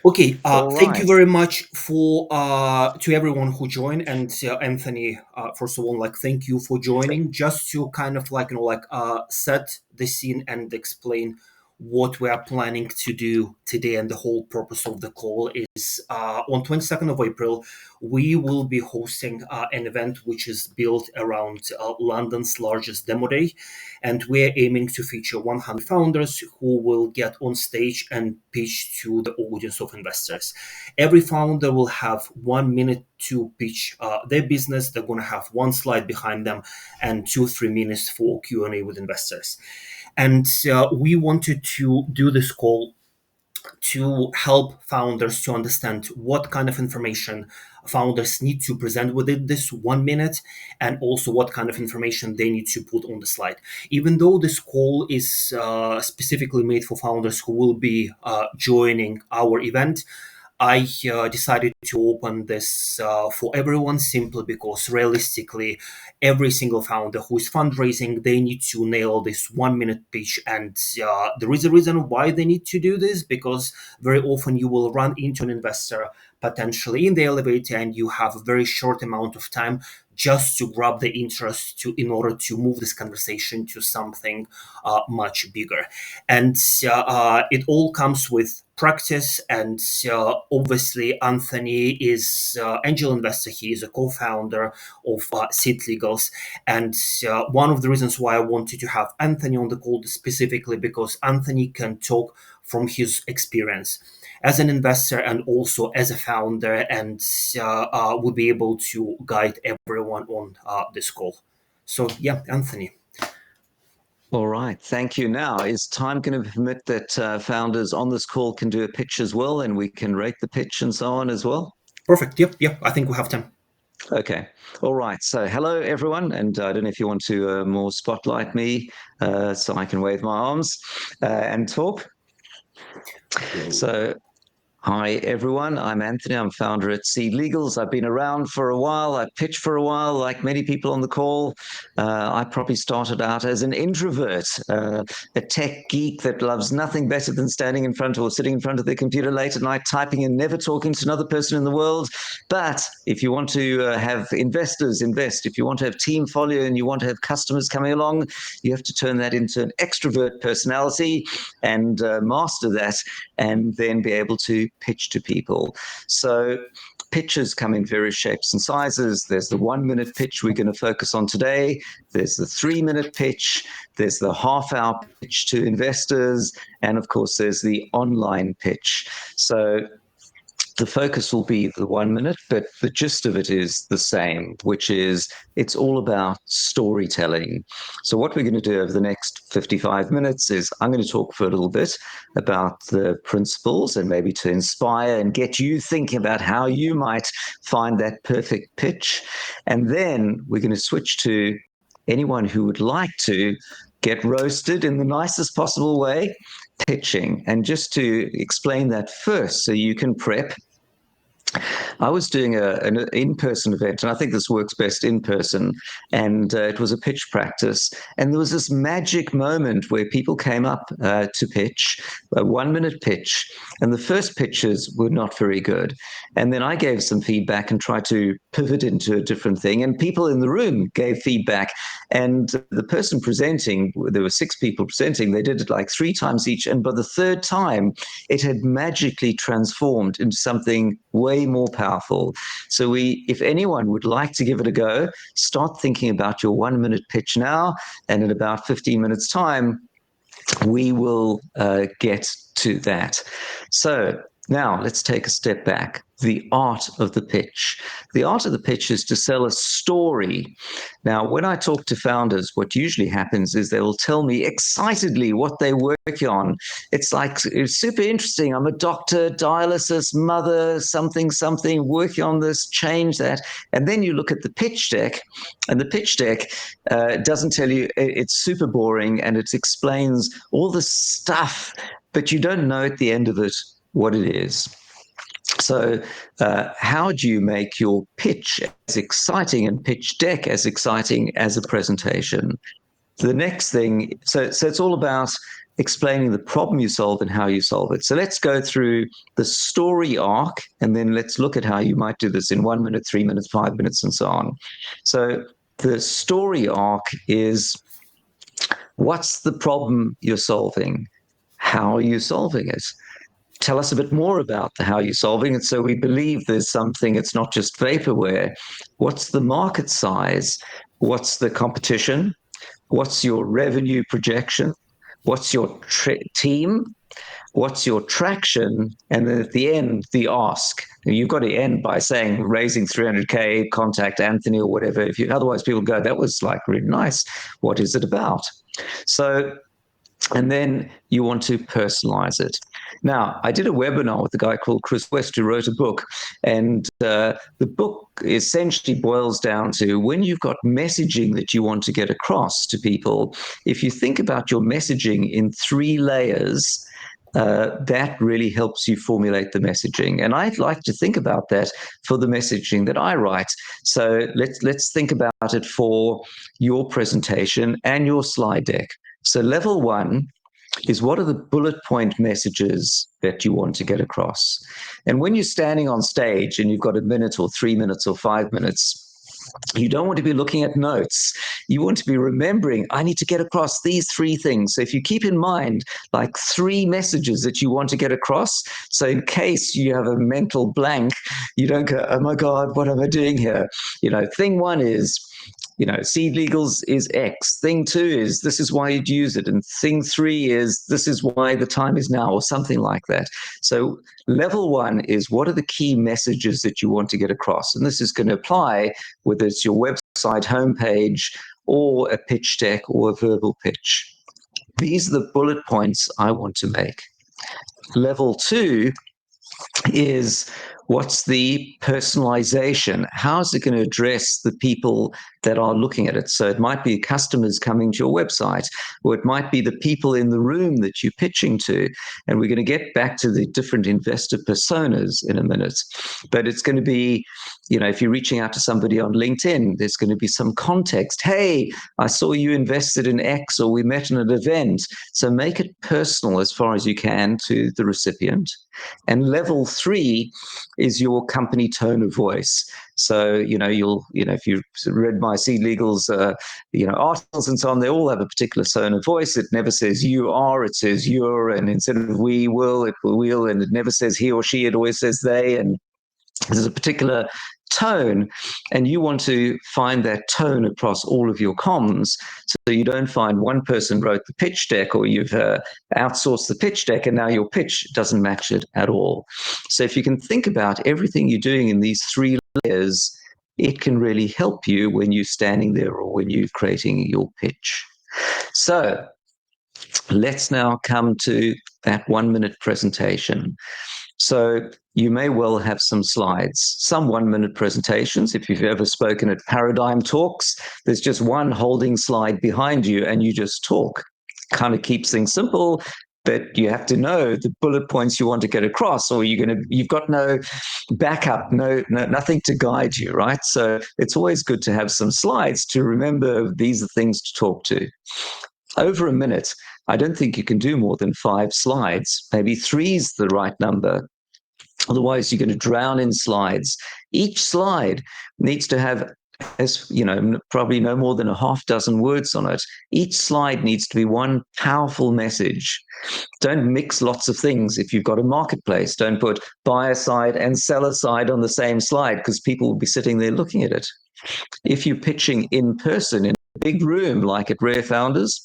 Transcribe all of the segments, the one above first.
Okay, All thank you right. very much for to everyone who joined, and Anthony. First of all, thank you for joining. Just to kind of set the scene and explain what we are planning to do today, and the whole purpose of the call is on 22nd of April, we will be hosting an event which is built around London's largest demo day, and we're aiming to feature 100 founders who will get on stage and pitch to the audience of investors. Every founder will have 1 minute to pitch their business. They're going to have one slide behind them and 2-3 minutes for Q&A with investors. And we wanted to do this call to help founders to understand what kind of information founders need to present within this 1 minute, and also what kind of information they need to put on the slide. Even though this call is specifically made for founders who will be joining our event, I decided to open this for everyone, simply because realistically, every single founder who is fundraising, they need to nail this 1 minute pitch. And there is a reason why they need to do this, because very often you will run into an investor potentially in the elevator, and you have a very short amount of time just to grab the interest to in order to move this conversation to something much bigger. And it all comes with practice. And obviously, Anthony is angel investor. He is a co-founder of SeedLegals. And one of the reasons why I wanted to have Anthony on the call specifically, because Anthony can talk from his experience as an investor and also as a founder, and will be able to guide everyone on this call. So yeah, Anthony. All right. Thank you. Now, is time going to permit that founders on this call can do a pitch as well, and we can rate the pitch and so on as well? Perfect. Yep. I think we have time. Okay. All right. So, hello, everyone. And I don't know if you want to more spotlight me so I can wave my arms and talk. So, hi, everyone. I'm Anthony. I'm founder at SeedLegals. I've been around for a while. I pitched for a while, like many people on the call. I probably started out as an introvert, a tech geek that loves nothing better than standing in front or sitting in front of their computer late at night, typing and never talking to another person in the world. But if you want to have investors invest, if you want to have team follow and you want to have customers coming along, you have to turn that into an extrovert personality and master that, and then be able to pitch to people. So pitches come in various shapes and sizes. There's the 1 minute pitch we're going to focus on today. There's the 3 minute pitch. There's the half-hour pitch to investors. And of course, there's the online pitch. So the focus will be the 1 minute, but the gist of it is the same, which is it's all about storytelling. So what we're going to do over the next 55 minutes is I'm going to talk for a little bit about the principles, and maybe to inspire and get you thinking about how you might find that perfect pitch. And then we're going to switch to anyone who would like to get roasted in the nicest possible way, pitching. And just to explain that first, so you can prep, I was doing an in-person event, and I think this works best in person. And it was a pitch practice, and there was this magic moment where people came up to pitch a 1 minute pitch, and the first pitches were not very good. And then I gave some feedback and tried to pivot into a different thing, and people in the room gave feedback. And the person presenting, there were 6 people presenting, they did it like 3 times each, and by the third time, it had magically transformed into something way more powerful. So if anyone would like to give it a go, start thinking about your 1 minute pitch now, and in about 15 minutes time, we will get to that. So now let's take a step back. The art of the pitch. The art of the pitch is to sell a story. Now, when I talk to founders, what usually happens is they will tell me excitedly what they're working on. It's like, it's super interesting. I'm a doctor, dialysis, mother, something, working on this, change that. And then you look at the pitch deck, and the pitch deck doesn't tell you, it's super boring, and it explains all the stuff, but you don't know at the end of it what it is. So how do you make your pitch as exciting and pitch deck as exciting as a presentation? the next thing, so it's all about explaining the problem you solve and how you solve it. So let's go through the story arc, and then let's look at how you might do this in 1 minute, 3 minutes, 5 minutes, and so on. So the story arc is, what's the problem you're solving? How are you solving it? Tell us a bit more about the how you're solving it, so we believe there's something, it's not just vaporware. What's the market size? What's the competition? What's your revenue projection? What's your team? What's your traction? And then at the end, the ask. You've got to end by saying raising 300K, contact Anthony or whatever. If you, otherwise people go, that was like really nice. What is it about? So, and then you want to personalize it. Now, I did a webinar with a guy called Chris West who wrote a book, and the book essentially boils down to, when you've got messaging that you want to get across to people, if you think about your messaging in 3 layers, that really helps you formulate the messaging. And I'd like to think about that for the messaging that I write. So let's think about it for your presentation and your slide deck. So level 1 is, what are the bullet point messages that you want to get across? And when you're standing on stage and you've got a minute or 3 minutes or 5 minutes, you don't want to be looking at notes. You want to be remembering, I need to get across these 3 things. So if you keep in mind like 3 messages that you want to get across, so in case you have a mental blank, you don't go, oh my God, what am I doing here? Thing 1 is, SeedLegals is X. Thing 2 is, this is why you'd use it. And thing 3 is, this is why the time is now, or something like that. So level 1 is, what are the key messages that you want to get across? And this is going to apply whether it's your website homepage or a pitch deck or a verbal pitch. These are the bullet points I want to make. Level 2 is, what's the personalization? How is it going to address the people that are looking at it? So it might be customers coming to your website, or it might be the people in the room that you're pitching to. And we're going to get back to the different investor personas in a minute. But it's going to be, if you're reaching out to somebody on LinkedIn, there's going to be some context. Hey, I saw you invested in X, or we met at an event. So make it personal as far as you can to the recipient. And level 3 is your company tone of voice. So, if you read my SeedLegals, articles and so on, they all have a particular tone of voice. It never says you are, it says you're, and instead of we will, it will, and it never says he or she, it always says they, and there's a particular tone, and you want to find that tone across all of your comms, so you don't find one person wrote the pitch deck, or you've outsourced the pitch deck and now your pitch doesn't match it at all. So if you can think about everything you're doing in these 3 layers, it can really help you when you're standing there or when you're creating your pitch. So let's now come to that 1-minute presentation. So you may well have some slides, some 1-minute presentations. If you've ever spoken at Paradigm Talks, there's just one holding slide behind you and you just talk. Kind of keeps things simple, but you have to know the bullet points you want to get across, or you've got no backup, nothing to guide you, right? So it's always good to have some slides to remember these are things to talk to. Over a minute, I don't think you can do more than 5 slides. Maybe 3 is the right number. Otherwise, you're going to drown in slides. Each slide needs to have, probably no more than a half dozen words on it. Each slide needs to be one powerful message. Don't mix lots of things. If you've got a marketplace, don't put buyer side and seller side on the same slide, because people will be sitting there looking at it. If you're pitching in person in a big room like at Rare Founders,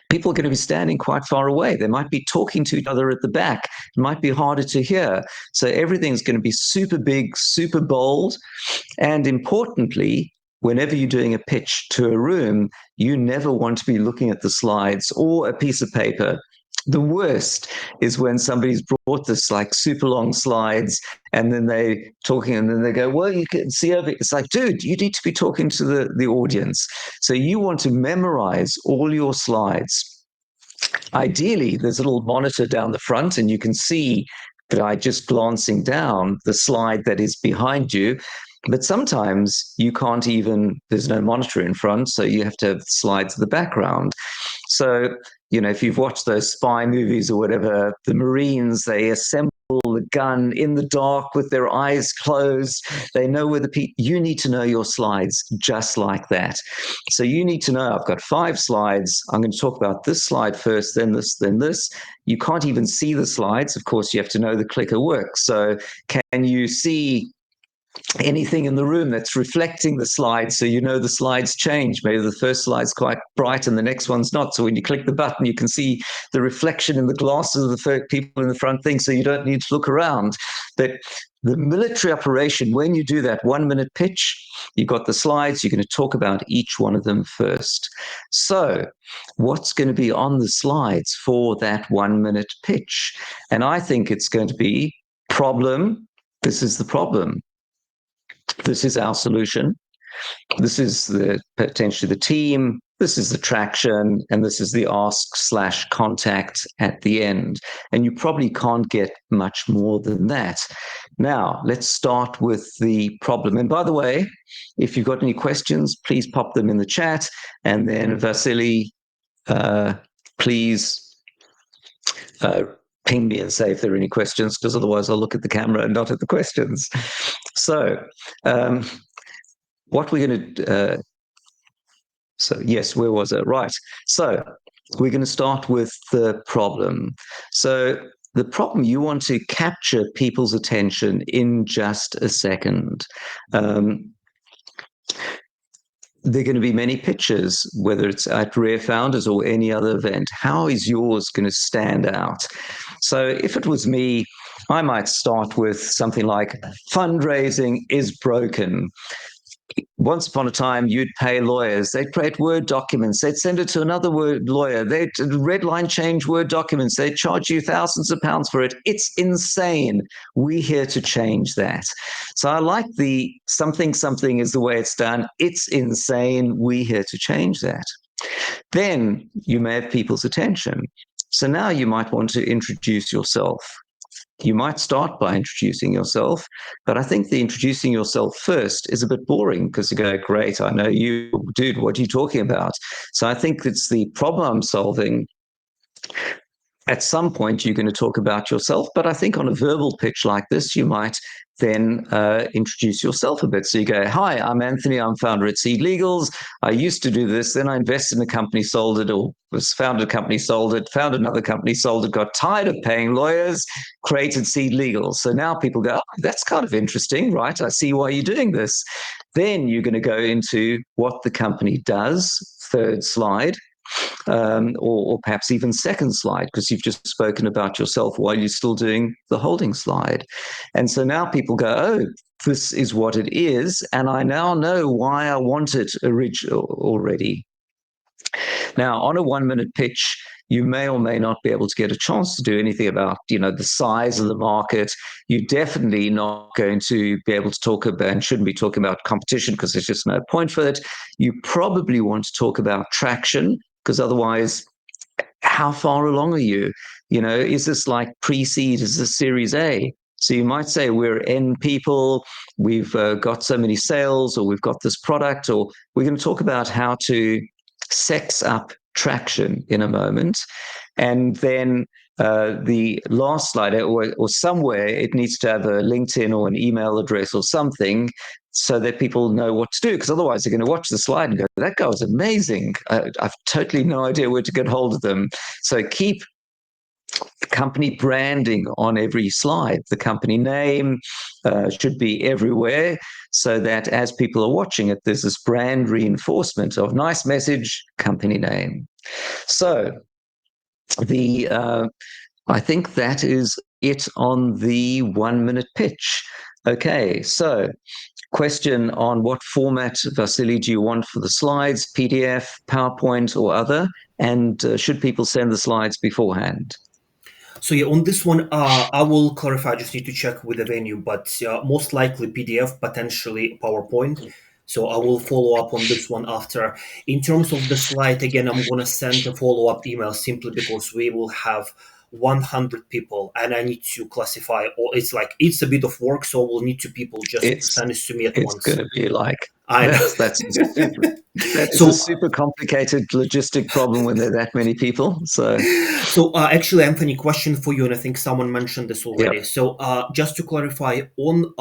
people are going to be standing quite far away. They might be talking to each other at the back. It might be harder to hear. So everything's going to be super big, super bold. And importantly, whenever you're doing a pitch to a room, you never want to be looking at the slides or a piece of paper. The worst is when somebody's brought this like super long slides and then they talking and then they go, well, you can see over. It's like, dude, you need to be talking to the audience. So you want to memorize all your slides. Ideally, there's a little monitor down the front and you can see by just glancing down the slide that is behind you. But sometimes you can't even, there's no monitor in front, so you have to have slides in the background. So, if you've watched those spy movies or whatever, the Marines, they assemble the gun in the dark with their eyes closed. They know where you need to know your slides just like that. So you need to know, I've got 5 slides. I'm going to talk about this slide first, then this, then this. You can't even see the slides. Of course, you have to know the clicker works. So can you see anything in the room that's reflecting the slides, so the slides change? Maybe the first slide's quite bright and the next one's not, so when you click the button you can see the reflection in the glasses of the people in the front thing, so you don't need to look around. But the military operation, when you do that 1-minute pitch, you've got the slides, you're going to talk about each one of them first. So what's going to be on the slides for that 1-minute pitch? And I think it's going to be problem. This is the problem. This is our solution. This is potentially the team. This is the traction, and this is the ask/contact at the end. And you probably can't get much more than that. Now, let's start with the problem. And by the way, if you've got any questions, please pop them in the chat. And then Vasily, please ping me and say if there are any questions, because otherwise I'll look at the camera and not at the questions. So, what we're going to, so yes, where was it? Right. So we're going to start with the problem. So the problem, you want to capture people's attention in just a second. There are going to be many pitches, whether it's at Rare Founders or any other event. How is yours going to stand out? So if it was me, I might start with something like fundraising is broken. Once upon a time, you'd pay lawyers. They'd create Word documents. They'd send it to another lawyer. They'd redline change Word documents. They'd charge you thousands of pounds for it. It's insane. We're here to change that. So I like the something is the way it's done. It's insane. We're here to change that. Then you may have people's attention. So now you might want to introduce yourself. You might start by introducing yourself, but I think the introducing yourself first is a bit boring, because you go, great, I know you, dude, what are you talking about? So I think it's the problem I'm solving. At some point, you're going to talk about yourself, but I think on a verbal pitch like this, you might then introduce yourself a bit. So you go, hi, I'm Anthony. I'm founder at SeedLegals. I used to do this. Then I invested in a company, sold it, or was founded a company, sold it, found another company, sold it, got tired of paying lawyers, created SeedLegals. So now people go, oh, that's kind of interesting, right? I see why you're doing this. Then you're going to go into what the company does, third slide. Or perhaps even second slide, because you've just spoken about yourself while you're still doing the holding slide. And so now people go, oh, this is what it is, and I now know why I want it already. Now, on a 1-minute pitch, you may or may not be able to get a chance to do anything about, the size of the market. You're definitely not going to be able to talk about, and shouldn't be talking about competition, because there's just no point for it. You probably want to talk about traction, because otherwise, how far along are you? Is this like pre-seed? Is this Series A? So you might say we're N people, we've got so many sales, or we've got this product, or we're going to talk about how to sex up traction in a moment. And then the last slide, or somewhere, it needs to have a LinkedIn or an email address or something, so that people know what to do, because otherwise they're going to watch the slide and go, that guy was amazing. I've totally no idea where to get hold of them. So keep company branding on every slide. The company name should be everywhere, so that as people are watching it, there's this brand reinforcement of nice message, company name. So I think that is it on the 1-minute pitch. Okay, so question on what format, Vasily, do you want for the slides? PDF, PowerPoint, or other? And should people send the slides beforehand? So yeah, on this one, I will clarify. I just need to check with the venue, but most likely PDF, potentially PowerPoint. So I will follow up on this one after. In terms of the slide, again, I'm going to send a follow-up email simply because we will have 100 people, and I need to classify. Or it's a bit of work, so we'll need to people just It's send it to me at it's going once. to be like I know. that's super. That is a So super complicated logistic problem when there are that many people. So, actually, Anthony, question for you, and I think someone mentioned this yeah. already. So, just to clarify, on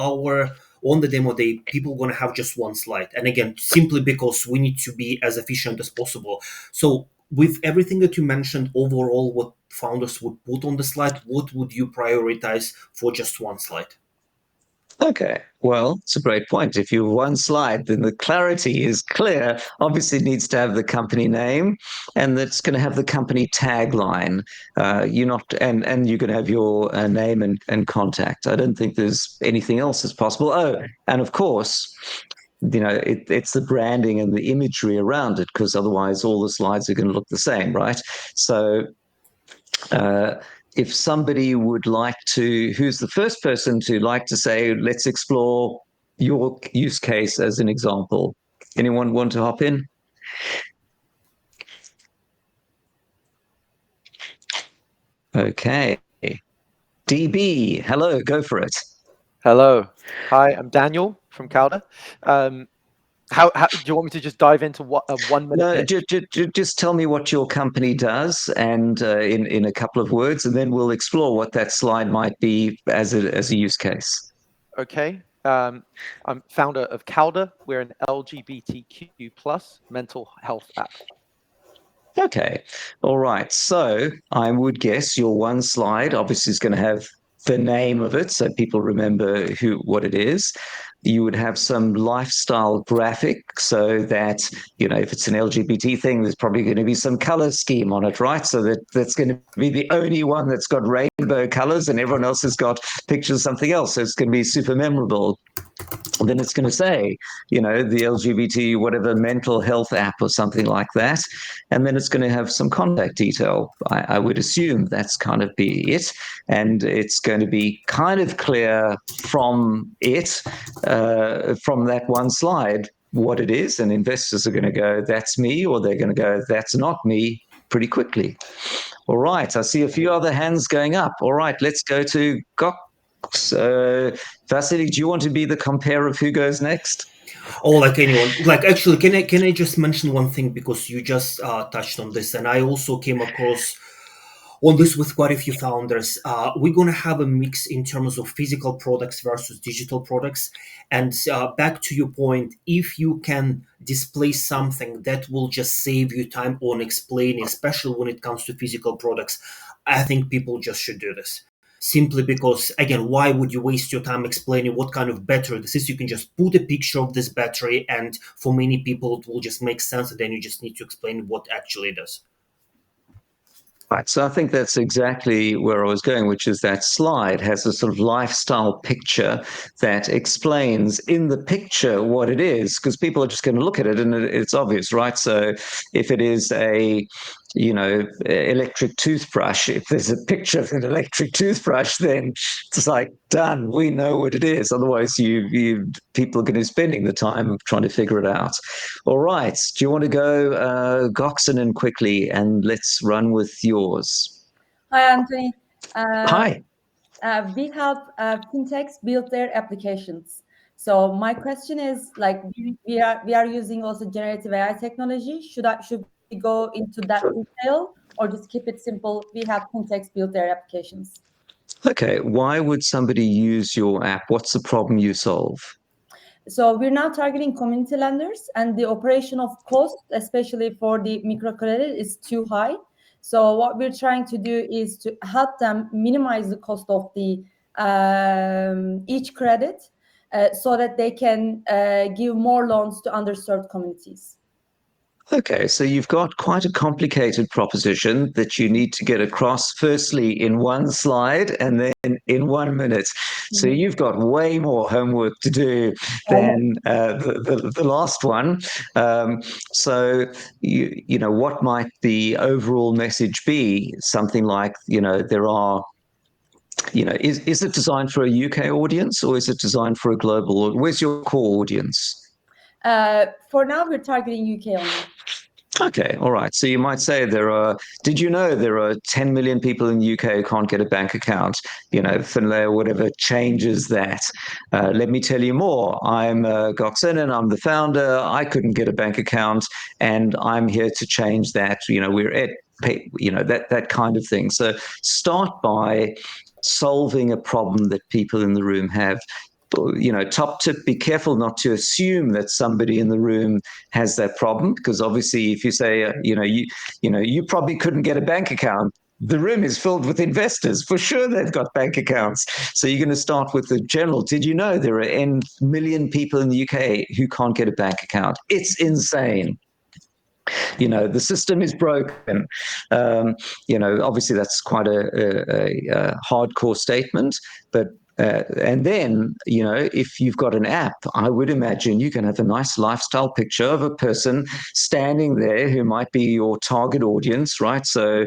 the demo day, people gonna have just one slide, and again, simply because we need to be as efficient as possible. So, with everything that you mentioned, overall, what founders would put on the slide, what would you prioritize for just one slide? Okay, well, it's a great point. If you have one slide, then the clarity is clear. Obviously, it needs to have the company name, and that's going to have the company tagline. You're not, and you're going to have your name and contact. I don't think there's anything else that's possible. Oh, and of course, it's the branding and the imagery around it, because otherwise, all the slides are going to look the same, right? So uh, if somebody would like to, who's the first person to like to say, let's explore your use case as an example? Anyone want to hop in? Okay. DB, hello, go for it. Hello. Hi, I'm Daniel from Calda. How do you want me to just dive into what a 1 minute No, pitch? just tell me what your company does, and in a couple of words, and then we'll explore what that slide might be as a use case. Okay. I'm founder of Calda. We're an LGBTQ plus mental health app. Okay. All right. So I would guess your one slide obviously is going to have the name of it so people remember what it is. You would have some lifestyle graphic so that, if it's an LGBT thing, there's probably going to be some color scheme on it, right? So that's going to be the only one that's got rainbow colors and everyone else has got pictures of something else. So it's going to be super memorable. And then it's going to say, the LGBT, whatever mental health app or something like that. And then it's going to have some contact detail. I would assume that's kind of be it. And it's going to be kind of clear from from that one slide, what it is. And investors are going to go, that's me, or they're going to go, that's not me, pretty quickly. All right. I see a few other hands going up. All right. Let's go to Gok. Vasily, do you want to be the compare of who goes next? Oh, like anyone. Like actually, can I just mention one thing because you just touched on this, and I also came across on this with quite a few founders. We're going to have a mix in terms of physical products versus digital products. And back to your point, if you can display something that will just save you time on explaining, especially when it comes to physical products, I think people just should do this. Simply because, again, why would you waste your time explaining what kind of battery this is? You can just put a picture of this battery, and for many people, it will just make sense. And then you just need to explain what actually it does. Right. So I think that's exactly where I was going, which is that slide has a sort of lifestyle picture that explains in the picture what it is, because people are just going to look at it and it's obvious, right? So if it is a electric toothbrush, if there's a picture of an electric toothbrush, then it's like done. We know what it is. Otherwise, people are going to be spending the time trying to figure it out. All right. Do you want to go Goxinen quickly and let's run with yours? Hi, Anthony. Hi. We help fintechs build their applications. So my question is, like, we are using also generative AI technology. Should we go into that detail or just keep it simple? We help fintechs build their applications. Okay. Why would somebody use your app? What's the problem you solve? So we're now targeting community lenders, and the operation of cost, especially for the microcredit, is too high. So what we're trying to do is to help them minimize the cost of the each credit, so that they can give more loans to underserved communities. Okay, so you've got quite a complicated proposition that you need to get across, firstly in one slide and then in 1 minute. So you've got way more homework to do than the last one. So, what might the overall message be? Something like, there are is it designed for a UK audience or is it designed for a global? Where's your core audience? For now, we're targeting UK only. Okay, all right. So you might say did you know there are 10 million people in the UK who can't get a bank account? Finlay or whatever changes that. Let me tell you more. I'm Goxen and I'm the founder. I couldn't get a bank account and I'm here to change that. We're at, that kind of thing. So start by solving a problem that people in the room have. Top tip, be careful not to assume that somebody in the room has that problem, because obviously if you say, you probably couldn't get a bank account, the room is filled with investors. For sure, they've got bank accounts. So you're going to start with the general. Did you know there are N million people in the UK who can't get a bank account? It's insane. The system is broken. Obviously that's quite a hardcore statement, but and then, if you've got an app, I would imagine you can have a nice lifestyle picture of a person standing there who might be your target audience, right? So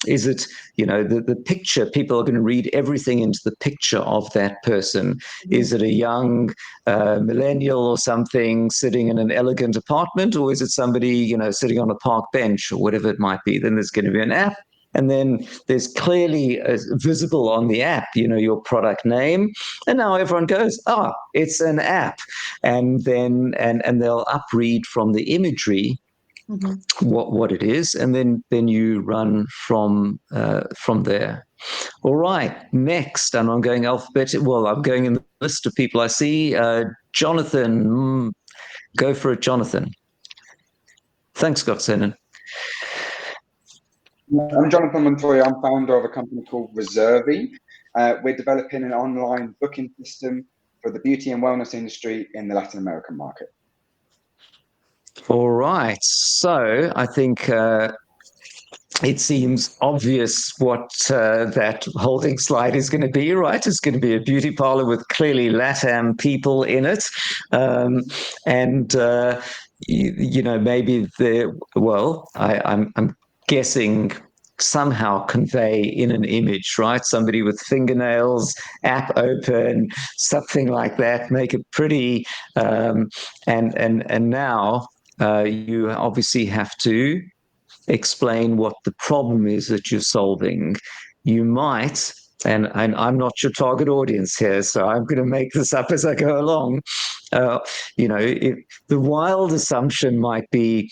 is it, the picture, people are going to read everything into the picture of that person. Is it a young millennial or something sitting in an elegant apartment, or is it somebody, sitting on a park bench or whatever it might be? Then there's going to be an app. And then there's clearly visible on the app, your product name. And now everyone goes, it's an app. And then, and they'll upread from the imagery what it is, and then you run from there. All right, next, and I'm going alphabetic. Well, I'm going in the list of people I see. Jonathan, go for it, Jonathan. Thanks, Goxenon. I'm Jonathan Montoya. I'm founder of a company called Reservy. We're developing an online booking system for the beauty and wellness industry in the Latin American market. All right. So I think it seems obvious what that holding slide is going to be, right? It's going to be a beauty parlor with clearly LATAM people in it. Maybe I'm guessing somehow convey in an image, right? Somebody with fingernails, app open, something like that, make it pretty. And now you obviously have to explain what the problem is that you're solving. You might, and I'm not your target audience here, so I'm going to make this up as I go along. The wild assumption might be,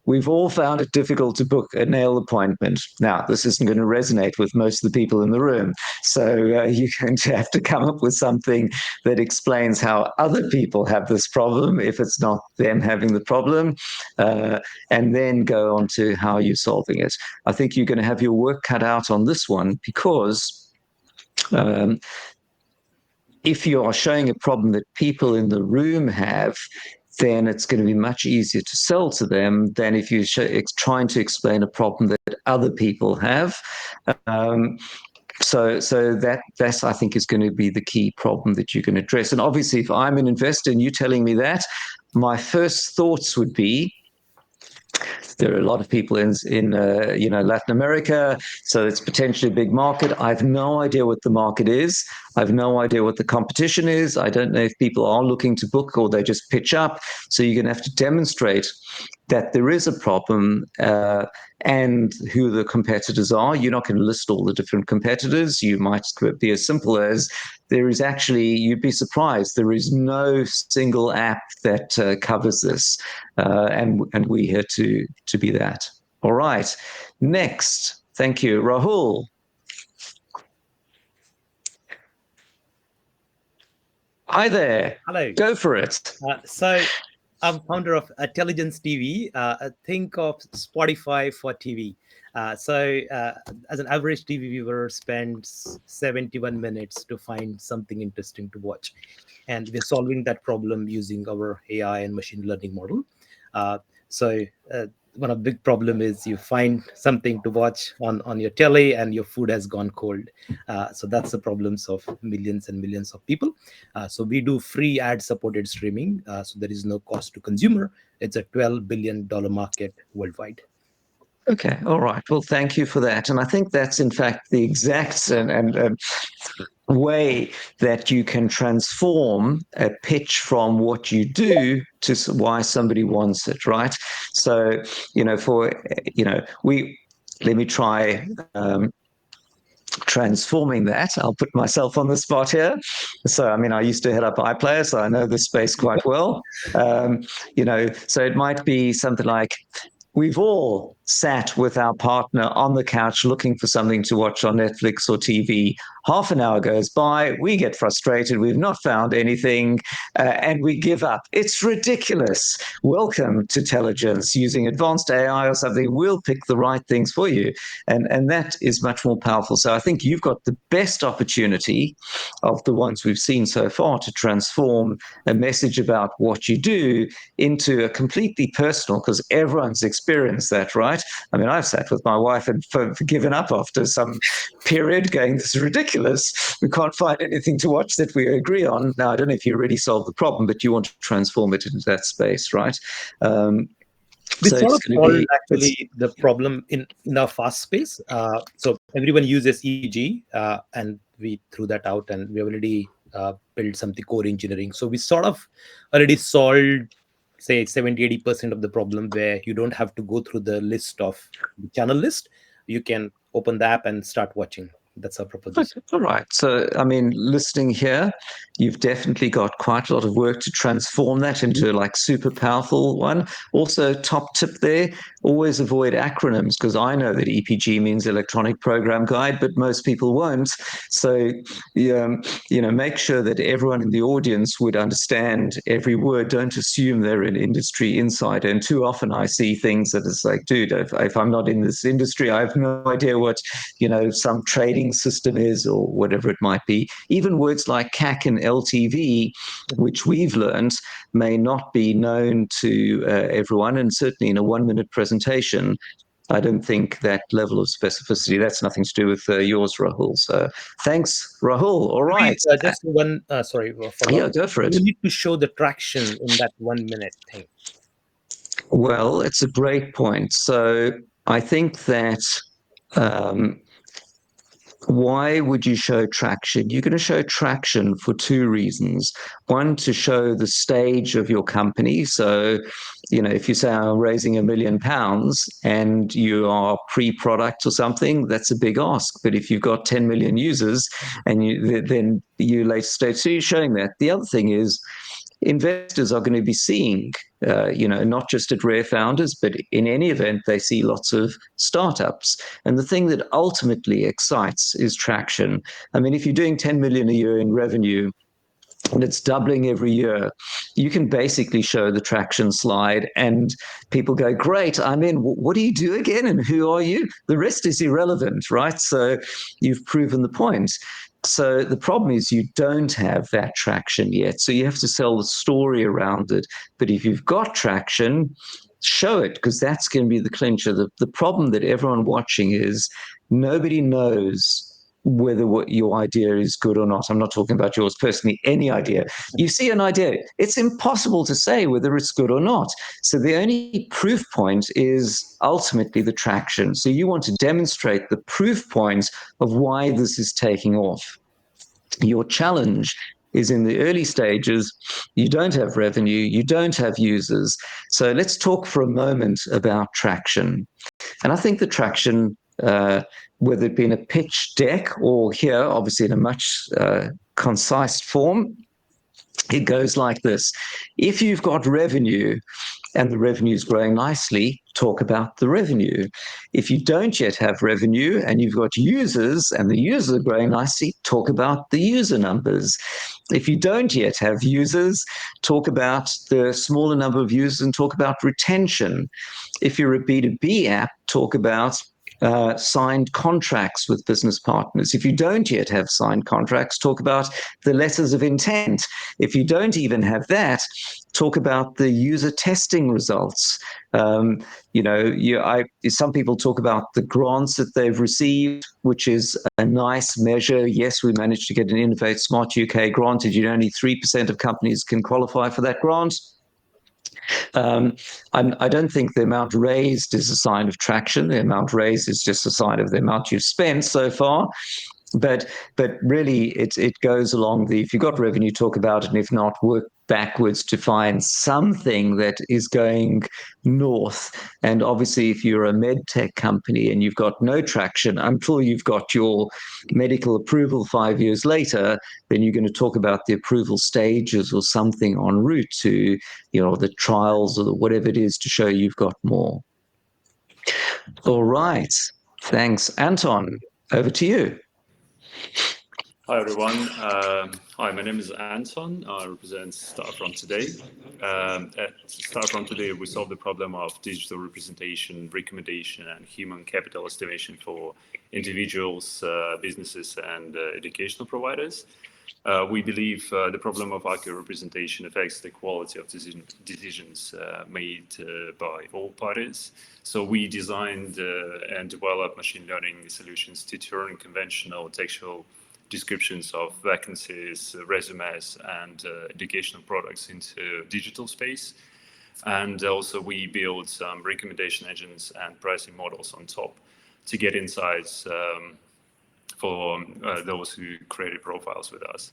we've all found it difficult to book a nail appointment. Now, this isn't going to resonate with most of the people in the room. So you're going to have to come up with something that explains how other people have this problem, if it's not them having the problem, and then go on to how you're solving it. I think you're going to have your work cut out on this one, because if you are showing a problem that people in the room have, then it's going to be much easier to sell to them than if you're trying to explain a problem that other people have. So that's, I think, is going to be the key problem that you can address. And obviously, if I'm an investor and you're telling me that, my first thoughts would be, there are a lot of people in Latin America, so it's potentially a big market. I have no idea what the market is. I have no idea what the competition is. I don't know if people are looking to book or they just pitch up. So you're going to have to demonstrate that there is a problem and who the competitors are. You're not going to list all the different competitors. You might be as simple as, there is actually, you'd be surprised, there is no single app that covers this. And we're here to be that. All right. Next. Thank you. Rahul. Hi there. Hello. Go for it. So I'm founder of Intelligence TV. Think of Spotify for TV. As an average TV viewer spends 71 minutes to find something interesting to watch. And we're solving that problem using our AI and machine learning model. One of the big problem is you find something to watch on your telly and your food has gone cold. So that's the problems of millions and millions of people. So we do free ad-supported streaming. So there is no cost to consumer. It's a $12 billion market worldwide. Okay. All right. Well, thank you for that. And I think that's, in fact, the exact, and way that you can transform a pitch from what you do to why somebody wants it, right? So, let me try transforming that. I'll put myself on the spot here. So, I used to head up iPlayer, so I know this space quite well. So it might be something like, we've all sat with our partner on the couch looking for something to watch on Netflix or TV. Half an hour goes by, we get frustrated, we've not found anything, and we give up. It's ridiculous. Welcome to Telligence. Using advanced AI or something, we'll pick the right things for you. And that is much more powerful. So I think you've got the best opportunity of the ones we've seen so far to transform a message about what you do into a completely personal, because everyone's experienced that, right? I've sat with my wife and given up after some period going, this is ridiculous. We can't find anything to watch that we agree on. Now, I don't know if you already solved the problem, but you want to transform it into that space, right? We So sort it's of going to solved be actually the problem in our fast space. So everyone uses EG, and we threw that out, and we already built something core engineering. So we sort of already solved, say, 70-80% of the problem, where you don't have to go through the list of the channel list. You can open the app and start watching. That's our proposition. all right. So, listening here, you've definitely got quite a lot of work to transform that into like super powerful one. Also, top tip there, always avoid acronyms, because I know that EPG means electronic program guide, but most people won't. So, make sure that everyone in the audience would understand every word. Don't assume they're an industry insider. And too often I see things that is like, dude, if I'm not in this industry, I have no idea what, some trading system is or whatever it might be. Even words like CAC and LTV, which we've learned, may not be known to everyone. And certainly in a 1-minute presentation, I don't think that level of specificity, that's nothing to do with yours, Rahul. So thanks, Rahul. All right. Just one, follow-up. Yeah, go for it. You need to show the traction in that 1-minute thing. Well, it's a great point. So I think that why would you show traction? You're going to show traction for two reasons. One, to show the stage of your company. So, if you say I'm raising £1 million and you are pre-product or something, that's a big ask. But if you've got 10 million users and then you later stage, so you're showing that. The other thing is, investors are going to be seeing, not just at Rare Founders, but in any event, they see lots of startups. And the thing that ultimately excites is traction. If you're doing 10 million a year in revenue, and it's doubling every year, you can basically show the traction slide and people go, great, I'm in. What do you do again? And who are you? The rest is irrelevant, right? So you've proven the point. So the problem is you don't have that traction yet. So you have to sell the story around it. But if you've got traction, show it, because that's going to be the clincher. The problem that everyone watching is nobody knows whether what your idea is good or not. I'm not talking about yours personally, any idea. You see an idea, it's impossible to say whether it's good or not. So the only proof point is ultimately the traction. So you want to demonstrate the proof points of why this is taking off. Your challenge is in the early stages, you don't have revenue, you don't have users. So let's talk for a moment about traction. And I think the traction, whether it be in a pitch deck or here, obviously in a much concise form, it goes like this. If you've got revenue and the revenue is growing nicely, talk about the revenue. If you don't yet have revenue and you've got users and the users are growing nicely, talk about the user numbers. If you don't yet have users, talk about the smaller number of users and talk about retention. If you're a B2B app, talk about signed contracts with business partners. If you don't yet have signed contracts, talk about the letters of intent. If you don't even have that, talk about the user testing results. Some people talk about the grants that they've received, which is a nice measure. Yes, we managed to get an Innovate Smart UK grant. Only 3% of companies can qualify for that grant. I don't think the amount raised is a sign of traction. The amount raised is just a sign of the amount you've spent so far. But really, it goes along the, if you've got revenue, talk about it, and if not, work backwards to find something that is going north. And obviously, if you're a med tech company and you've got no traction until you've got your medical approval 5 years later, then you're going to talk about the approval stages or something en route to, the trials or whatever it is to show you've got more. All right. Thanks. Anton, over to you. Hi, everyone. Hi, my name is Anton. I represent Start From Today. At Start From Today, we solve the problem of digital representation, recommendation, and human capital estimation for individuals, businesses, and educational providers. We believe the problem of accurate representation affects the quality of decisions made by all parties. So we designed and developed machine learning solutions to turn conventional textual descriptions of vacancies, resumes, and educational products into digital space. And also we build some recommendation engines and pricing models on top to get insights for those who created profiles with us.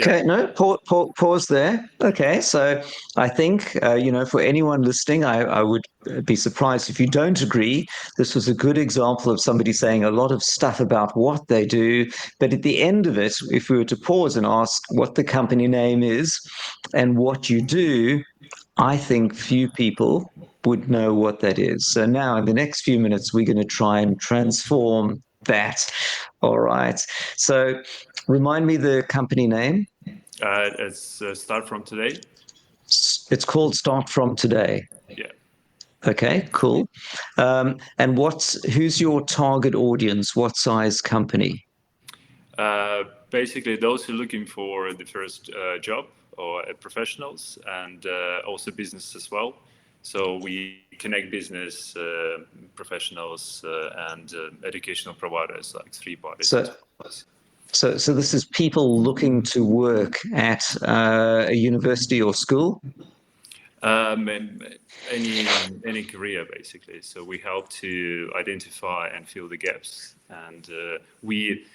Okay, no, pause there. Okay, so I think, for anyone listening, I would be surprised if you don't agree. This was a good example of somebody saying a lot of stuff about what they do, but at the end of it, if we were to pause and ask what the company name is and what you do, I think few people would know what that is. So now in the next few minutes, we're going to try and transform that. All right. So remind me the company name. It's Start From Today. It's called Start From Today. Yeah. Okay, cool. And who's your target audience? What size company? Basically, those who are looking for the first job or professionals, and also business as well. So we connect business professionals and educational providers, like three parties. So this is people looking to work at a university or school? Any career, basically. So we help to identify and fill the gaps, and we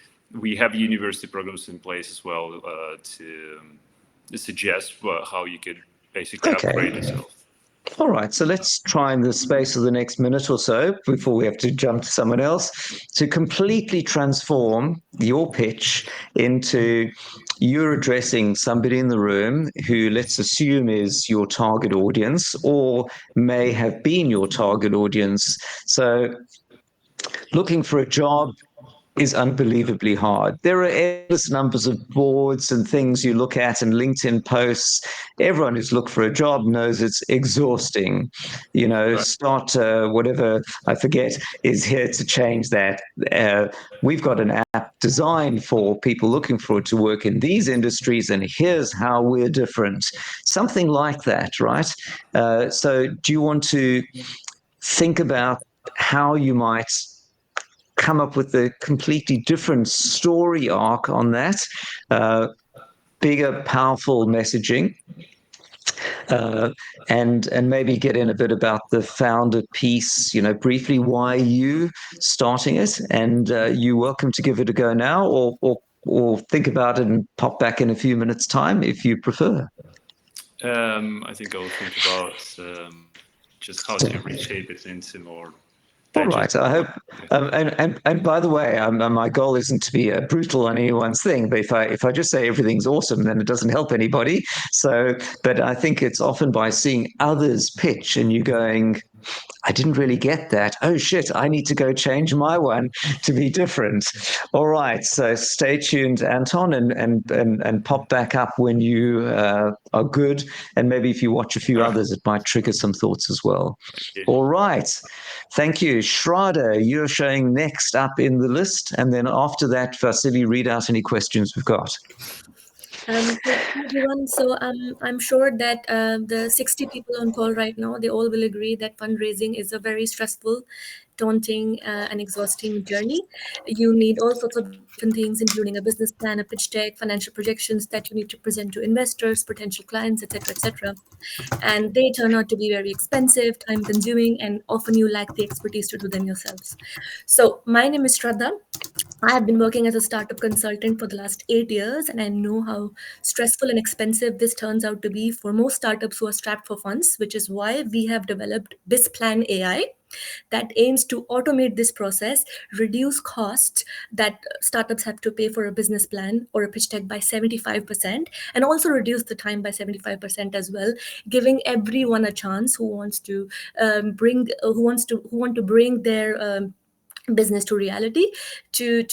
have university programs in place as well to suggest how you could basically upgrade yourself. All right, so let's try in the space of the next minute or so, before we have to jump to someone else, to completely transform your pitch into you're addressing somebody in the room who, let's assume, is your target audience or may have been your target audience. So looking for a job is unbelievably hard. There are endless numbers of boards and things you look at and LinkedIn posts. Everyone who's looked for a job knows it's exhausting. Start whatever, I forget, is here to change that. We've got an app designed for people looking for to work in these industries, and here's how we're different. Something like that, right? So do you want to think about how you might come up with a completely different story arc on that, bigger, powerful messaging, and maybe get in a bit about the founder piece, briefly why you starting it, and you're welcome to give it a go now, or think about it and pop back in a few minutes' time if you prefer. I think I'll think about just how to reshape it into more. All right. I hope, and by the way, my goal isn't to be brutal on anyone's thing. But if I just say everything's awesome, then it doesn't help anybody. So, but I think it's often by seeing others pitch and you going, I didn't really get that. Oh shit! I need to go change my one to be different. All right. So stay tuned, Anton, and pop back up when you are good. And maybe if you watch a few others, it might trigger some thoughts as well. All right. Thank you. Shraddha, you're showing next up in the list. And then after that, Vasily, read out any questions we've got. Everyone, so I'm sure that the 60 people on call right now, they all will agree that fundraising is a very stressful daunting and exhausting journey. You need all sorts of different things, including a business plan, a pitch deck, financial projections that you need to present to investors, potential clients, etc., etc. And they turn out to be very expensive, time consuming, and often you lack the expertise to do them yourselves. So my name is Shraddha. I have been working as a startup consultant for the last 8 years, and I know how stressful and expensive this turns out to be for most startups who are strapped for funds, which is why we have developed BizPlan AI that aims to automate this process, reduce costs that startups have to pay for a business plan or a pitch deck by 75%, and also reduce the time by 75% as well, giving everyone a chance who wants to bring their business to reality to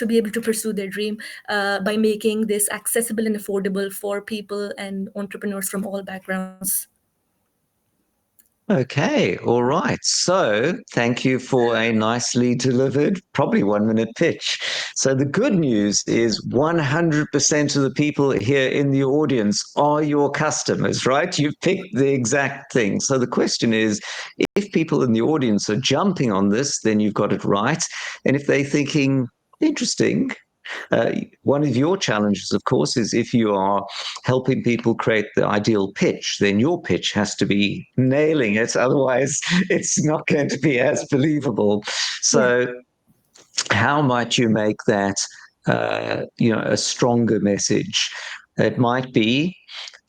be able to pursue their dream by making this accessible and affordable for people and entrepreneurs from all backgrounds. Okay, all right. So thank you for a nicely delivered, probably 1 minute pitch. So the good news is 100% of the people here in the audience are your customers, right? You've picked the exact thing. So the question is, if people in the audience are jumping on this, then you've got it right. And if they're thinking, interesting, one of your challenges, of course, is if you are helping people create the ideal pitch, then your pitch has to be nailing it. Otherwise, it's not going to be as believable. So, how might you make that, a stronger message? It might be,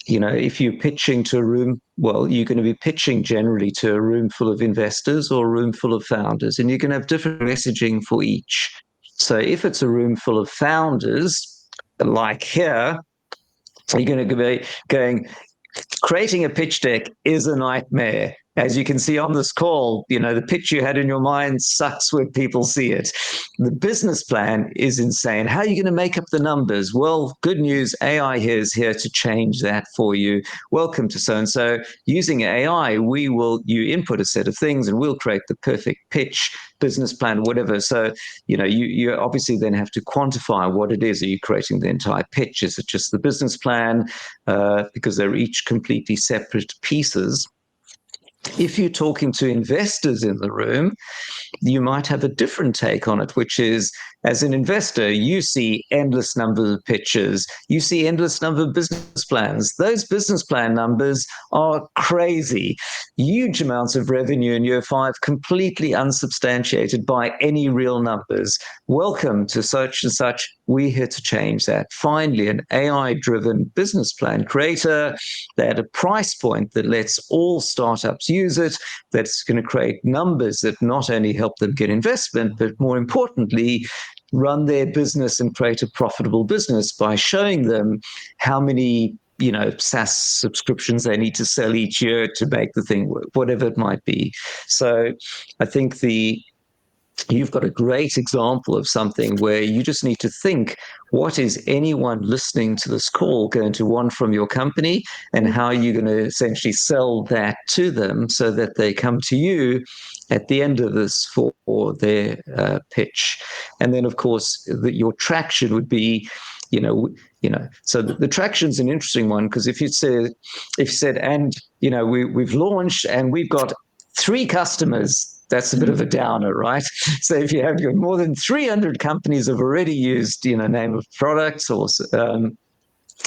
if you're pitching to a room, well, you're going to be pitching generally to a room full of investors or a room full of founders, and you can have different messaging for each. So if it's a room full of founders, like here, you're going to be going, creating a pitch deck is a nightmare. As you can see on this call, the pitch you had in your mind sucks when people see it. The business plan is insane. How are you going to make up the numbers? Well, good news, AI is here to change that for you. Welcome to so-and-so. Using AI, you input a set of things and we'll create the perfect pitch, business plan, whatever. So, you obviously then have to quantify what it is. Are you creating the entire pitch? Is it just the business plan? Because they're each completely separate pieces. If you're talking to investors in the room, you might have a different take on it, which is, as an investor, you see endless number of pitches, you see endless number of business plans. Those business plan numbers are crazy. Huge amounts of revenue in year 5, completely unsubstantiated by any real numbers. Welcome to such and such. We're here to change that. Finally, an AI-driven business plan creator at a price point that lets all startups use it, that's going to create numbers that not only help them get investment, but more importantly, run their business and create a profitable business by showing them how many SaaS subscriptions they need to sell each year to make the thing work, whatever it might be. So I think you've got a great example of something where you just need to think, what is anyone listening to this call going to want from your company, and how are you going to essentially sell that to them so that they come to you at the end of this for their pitch. And then, of course, your traction would be, so the traction's an interesting one, because if you said, and we've launched and we've got 3 customers, that's a bit of a downer, right? So if you have more than 300 companies have already used, name of products, or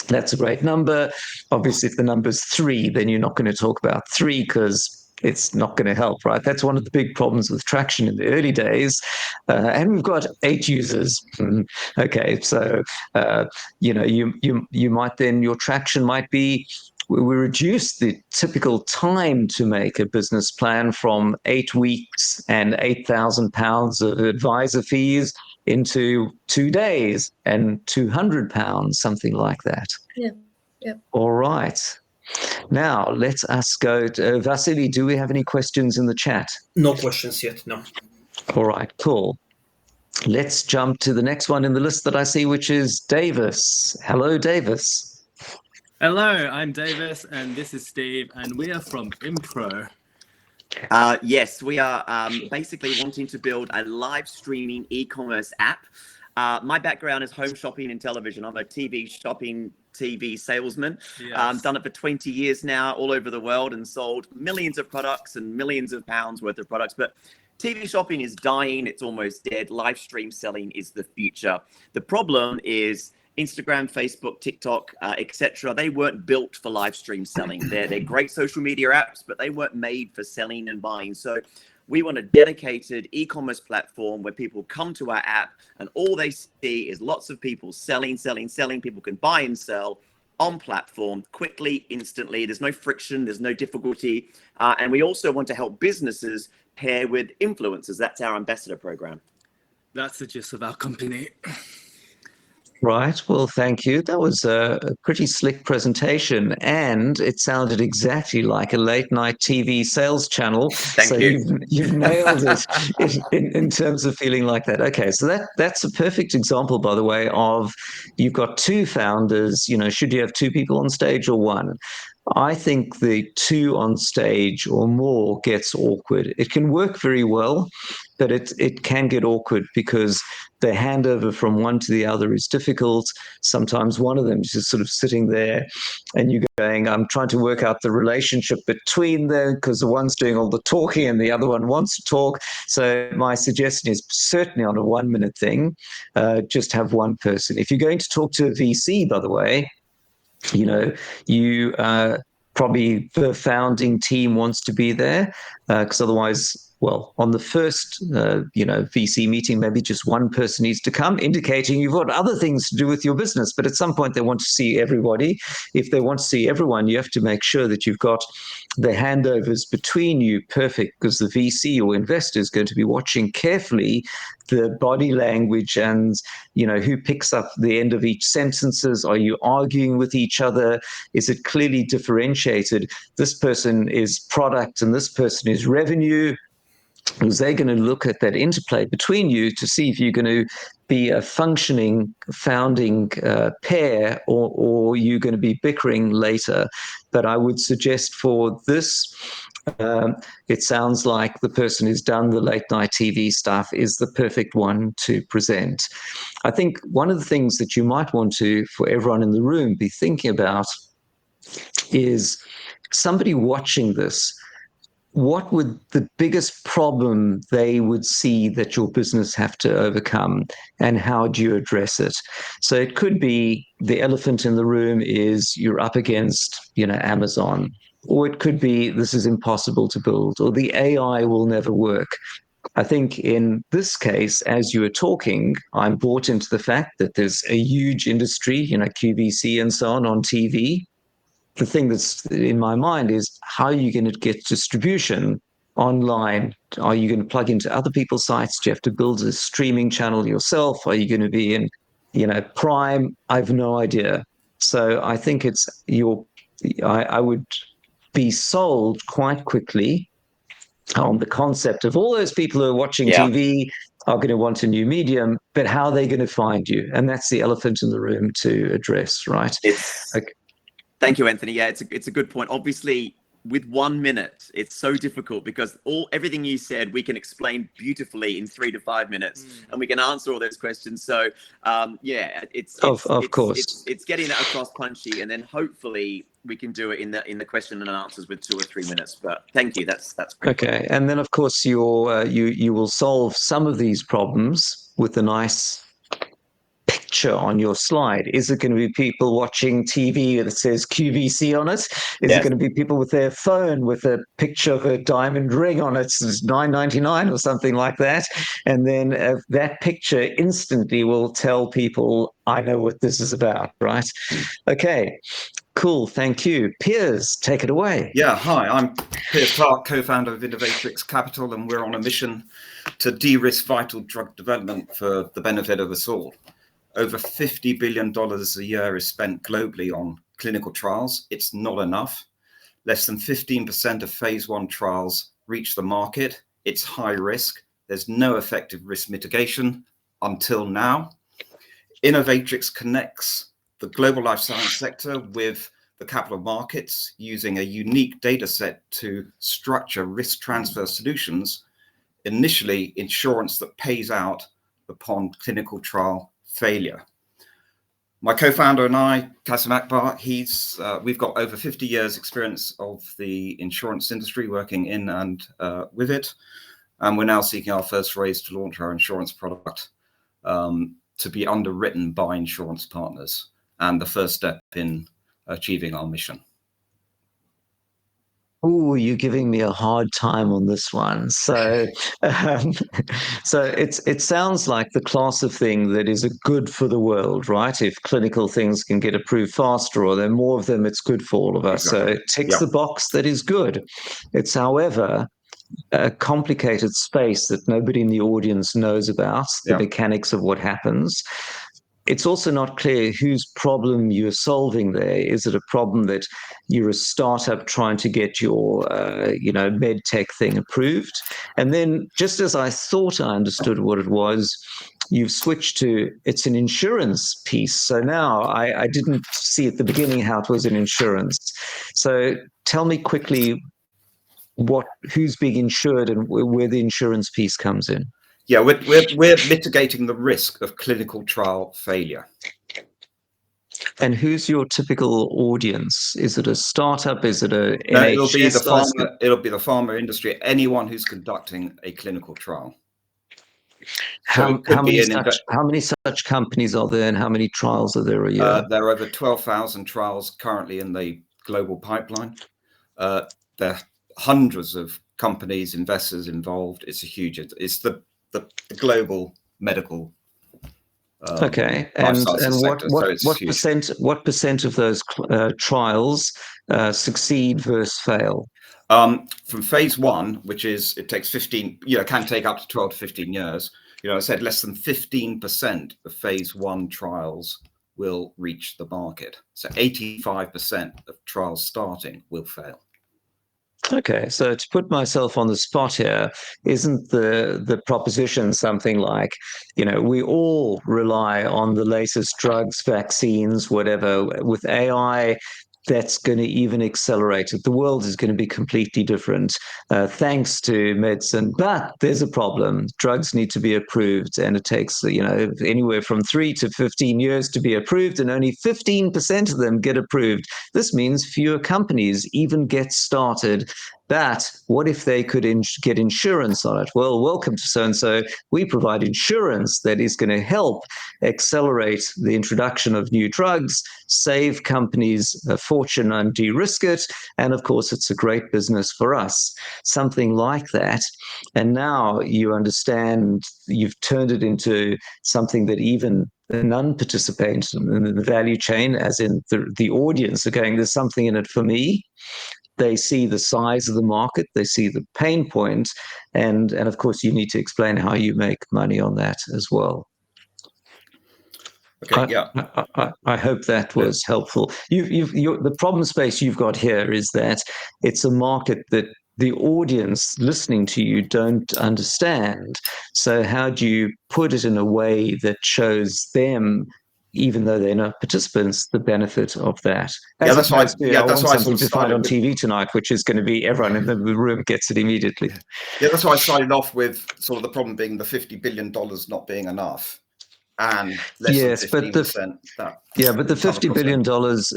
that's a great number. Obviously, if the number's 3, then you're not going to talk about 3 because it's not going to help, right? That's one of the big problems with traction in the early days. And we've got 8 users. Okay, so you might then, your traction might be, we reduce the typical time to make a business plan from 8 weeks and £8,000 of advisor fees into 2 days and £200, something like that. Yeah. All right. Now, let us go to Vasily. Do we have any questions in the chat? No questions yet, no. All right, cool. Let's jump to the next one in the list that I see, which is Davis. Hello, Davis. Hello, I'm Davis, and this is Steve, and we are from Impro. Yes, we are basically wanting to build a live streaming e-commerce app. My background is home shopping and television. I'm a TV salesman. Yes. Done it for 20 years now, all over the world, and sold millions of products and millions of pounds worth of products. But TV shopping is dying. It's almost dead. Live stream selling is the future. The problem is Instagram, Facebook, TikTok, etc. They weren't built for live stream selling. They're great social media apps, but they weren't made for selling and buying. So we want a dedicated e-commerce platform where people come to our app and all they see is lots of people selling. People can buy and sell on platform quickly, instantly. There's no friction, there's no difficulty. And we also want to help businesses pair with influencers. That's our ambassador program. That's the gist of our company. Right. Well, thank you. That was a pretty slick presentation, and it sounded exactly like a late night TV sales channel. Thank you. You've nailed it in terms of feeling like that. Okay, so that's a perfect example, by the way, of you've got two founders. You know, should you have two people on stage or one? I think the two on stage or more gets awkward. It can work very well, but it can get awkward because the handover from one to the other is difficult. Sometimes one of them is just sort of sitting there and you're going, I'm trying to work out the relationship between them because the one's doing all the talking and the other one wants to talk. So my suggestion is certainly on a 1 minute thing, just have one person. If you're going to talk to a VC, by the way, you know, you probably the founding team wants to be there because otherwise, well, on the first, VC meeting, maybe just one person needs to come, indicating you've got other things to do with your business. But at some point, they want to see everybody. If they want to see everyone, you have to make sure that you've got the handovers between you perfect, because the VC or investor is going to be watching carefully the body language and, you know, who picks up the end of each sentences. Are you arguing with each other? Is it clearly differentiated? This person is product and this person is revenue. Because they're going to look at that interplay between you to see if you're going to be a functioning founding pair or you're going to be bickering later. But I would suggest for this, it sounds like the person who's done the late night TV stuff is the perfect one to present. I think one of the things that you might want to, for everyone in the room, be thinking about is somebody watching this. What would the biggest problem they would see that your business have to overcome, and how do you address it? So it could be the elephant in the room is you're up against, Amazon, or it could be this is impossible to build, or the AI will never work. I think in this case, as you were talking, I'm bought into the fact that there's a huge industry, QVC and so on TV. The thing that's in my mind is how are you going to get distribution online? Are you going to plug into other people's sites? Do you have to build a streaming channel yourself? Are you going to be in, Prime? I've no idea. So I think I would be sold quite quickly on the concept of all those people who are watching TV are going to want a new medium, but how are they going to find you? And that's the elephant in the room to address, right? Thank you, Anthony. Yeah, it's a good point. Obviously, with 1 minute, it's so difficult because everything you said we can explain beautifully in 3 to 5 minutes, and we can answer all those questions. So, it's getting that across punchy, and then hopefully we can do it in the question and answers with 2 or 3 minutes. But thank you. That's great. Okay, and then of course you will solve some of these problems with a nice picture on your slide. Is it going to be people watching TV that says QVC on it? Is it going to be people with their phone with a picture of a diamond ring on it? It's $9.99 or something like that. And then that picture instantly will tell people, I know what this is about, right? Okay, cool. Thank you. Piers, take it away. Yeah, hi, I'm Piers Clark, co-founder of Innovatrix Capital, and we're on a mission to de-risk vital drug development for the benefit of us all. Over $50 billion a year is spent globally on clinical trials. It's not enough. Less than 15% of phase 1 trials reach the market. It's high risk. There's no effective risk mitigation until now. Innovatrix connects the global life science sector with the capital markets using a unique data set to structure risk transfer solutions, initially insurance that pays out upon clinical trial failure. My co-founder and I, Kasim Akbar, we've got over 50 years experience of the insurance industry working in and with it. And we're now seeking our first raise to launch our insurance product to be underwritten by insurance partners, and the first step in achieving our mission. Oh, you're giving me a hard time on this one. So, so it sounds like the class of thing that is good for the world, right? If clinical things can get approved faster, or there are more of them, it's good for all of us. Exactly. So it ticks the box that is good. It's, however, a complicated space that nobody in the audience knows about, the mechanics of what happens. It's also not clear whose problem you're solving there. Is it a problem that you're a startup trying to get your, med tech thing approved? And then, just as I thought I understood what it was, you've switched to it's an insurance piece. So now I didn't see at the beginning how it was an insurance. So tell me quickly who's being insured and where the insurance piece comes in. Yeah, we're mitigating the risk of clinical trial failure. And who's your typical audience? Is it a startup? Is it a No, NHS? it'll be the pharma industry, anyone who's conducting a clinical trial. How many such companies are there, and how many trials are there a year? There are over 12,000 trials currently in the global pipeline. There are hundreds of companies, investors involved. It's a huge. It's the global medical. Okay, and what percent of those trials succeed versus fail? From phase 1, which is it takes 15, can take up to 12 to 15 years. I said less than 15% of phase 1 trials will reach the market. So 85% of trials starting will fail. Okay, so to put myself on the spot here, isn't the proposition something like, we all rely on the latest drugs, vaccines, whatever. With AI, that's going to even accelerate it. The world is going to be completely different thanks to medicine. But there's a problem. Drugs need to be approved, and it takes anywhere from 3 to 15 years to be approved, and only 15% of them get approved. This means fewer companies even get started. But what if they could get insurance on it? Well, welcome to so-and-so. We provide insurance that is going to help accelerate the introduction of new drugs, save companies a fortune and de-risk it. And of course, it's a great business for us. Something like that. And now you understand, you've turned it into something that even the non-participants in the value chain, as in the audience, are going, there's something in it for me. They see the size of the market, they see the pain point, and of course, you need to explain how you make money on that as well. Okay, I hope that was helpful. The problem space you've got here is that it's a market that the audience listening to you don't understand. So how do you put it in a way that shows them, even though they're not participants, the benefit of that? That's why. That's why something to find on TV tonight, which is going to be everyone in the room gets it immediately. Yeah, that's why I started off with sort of the problem being the $50 billion not being enough, and less than 15%. But the $50 billion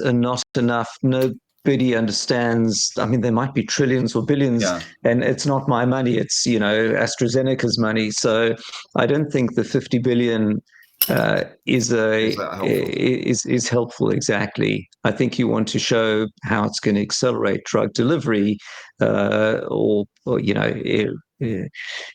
are not enough. Nobody understands. I mean, there might be trillions or billions, and it's not my money. It's AstraZeneca's money. So I don't think the 50 billion is helpful. Exactly. I think you want to show how it's going to accelerate drug delivery, or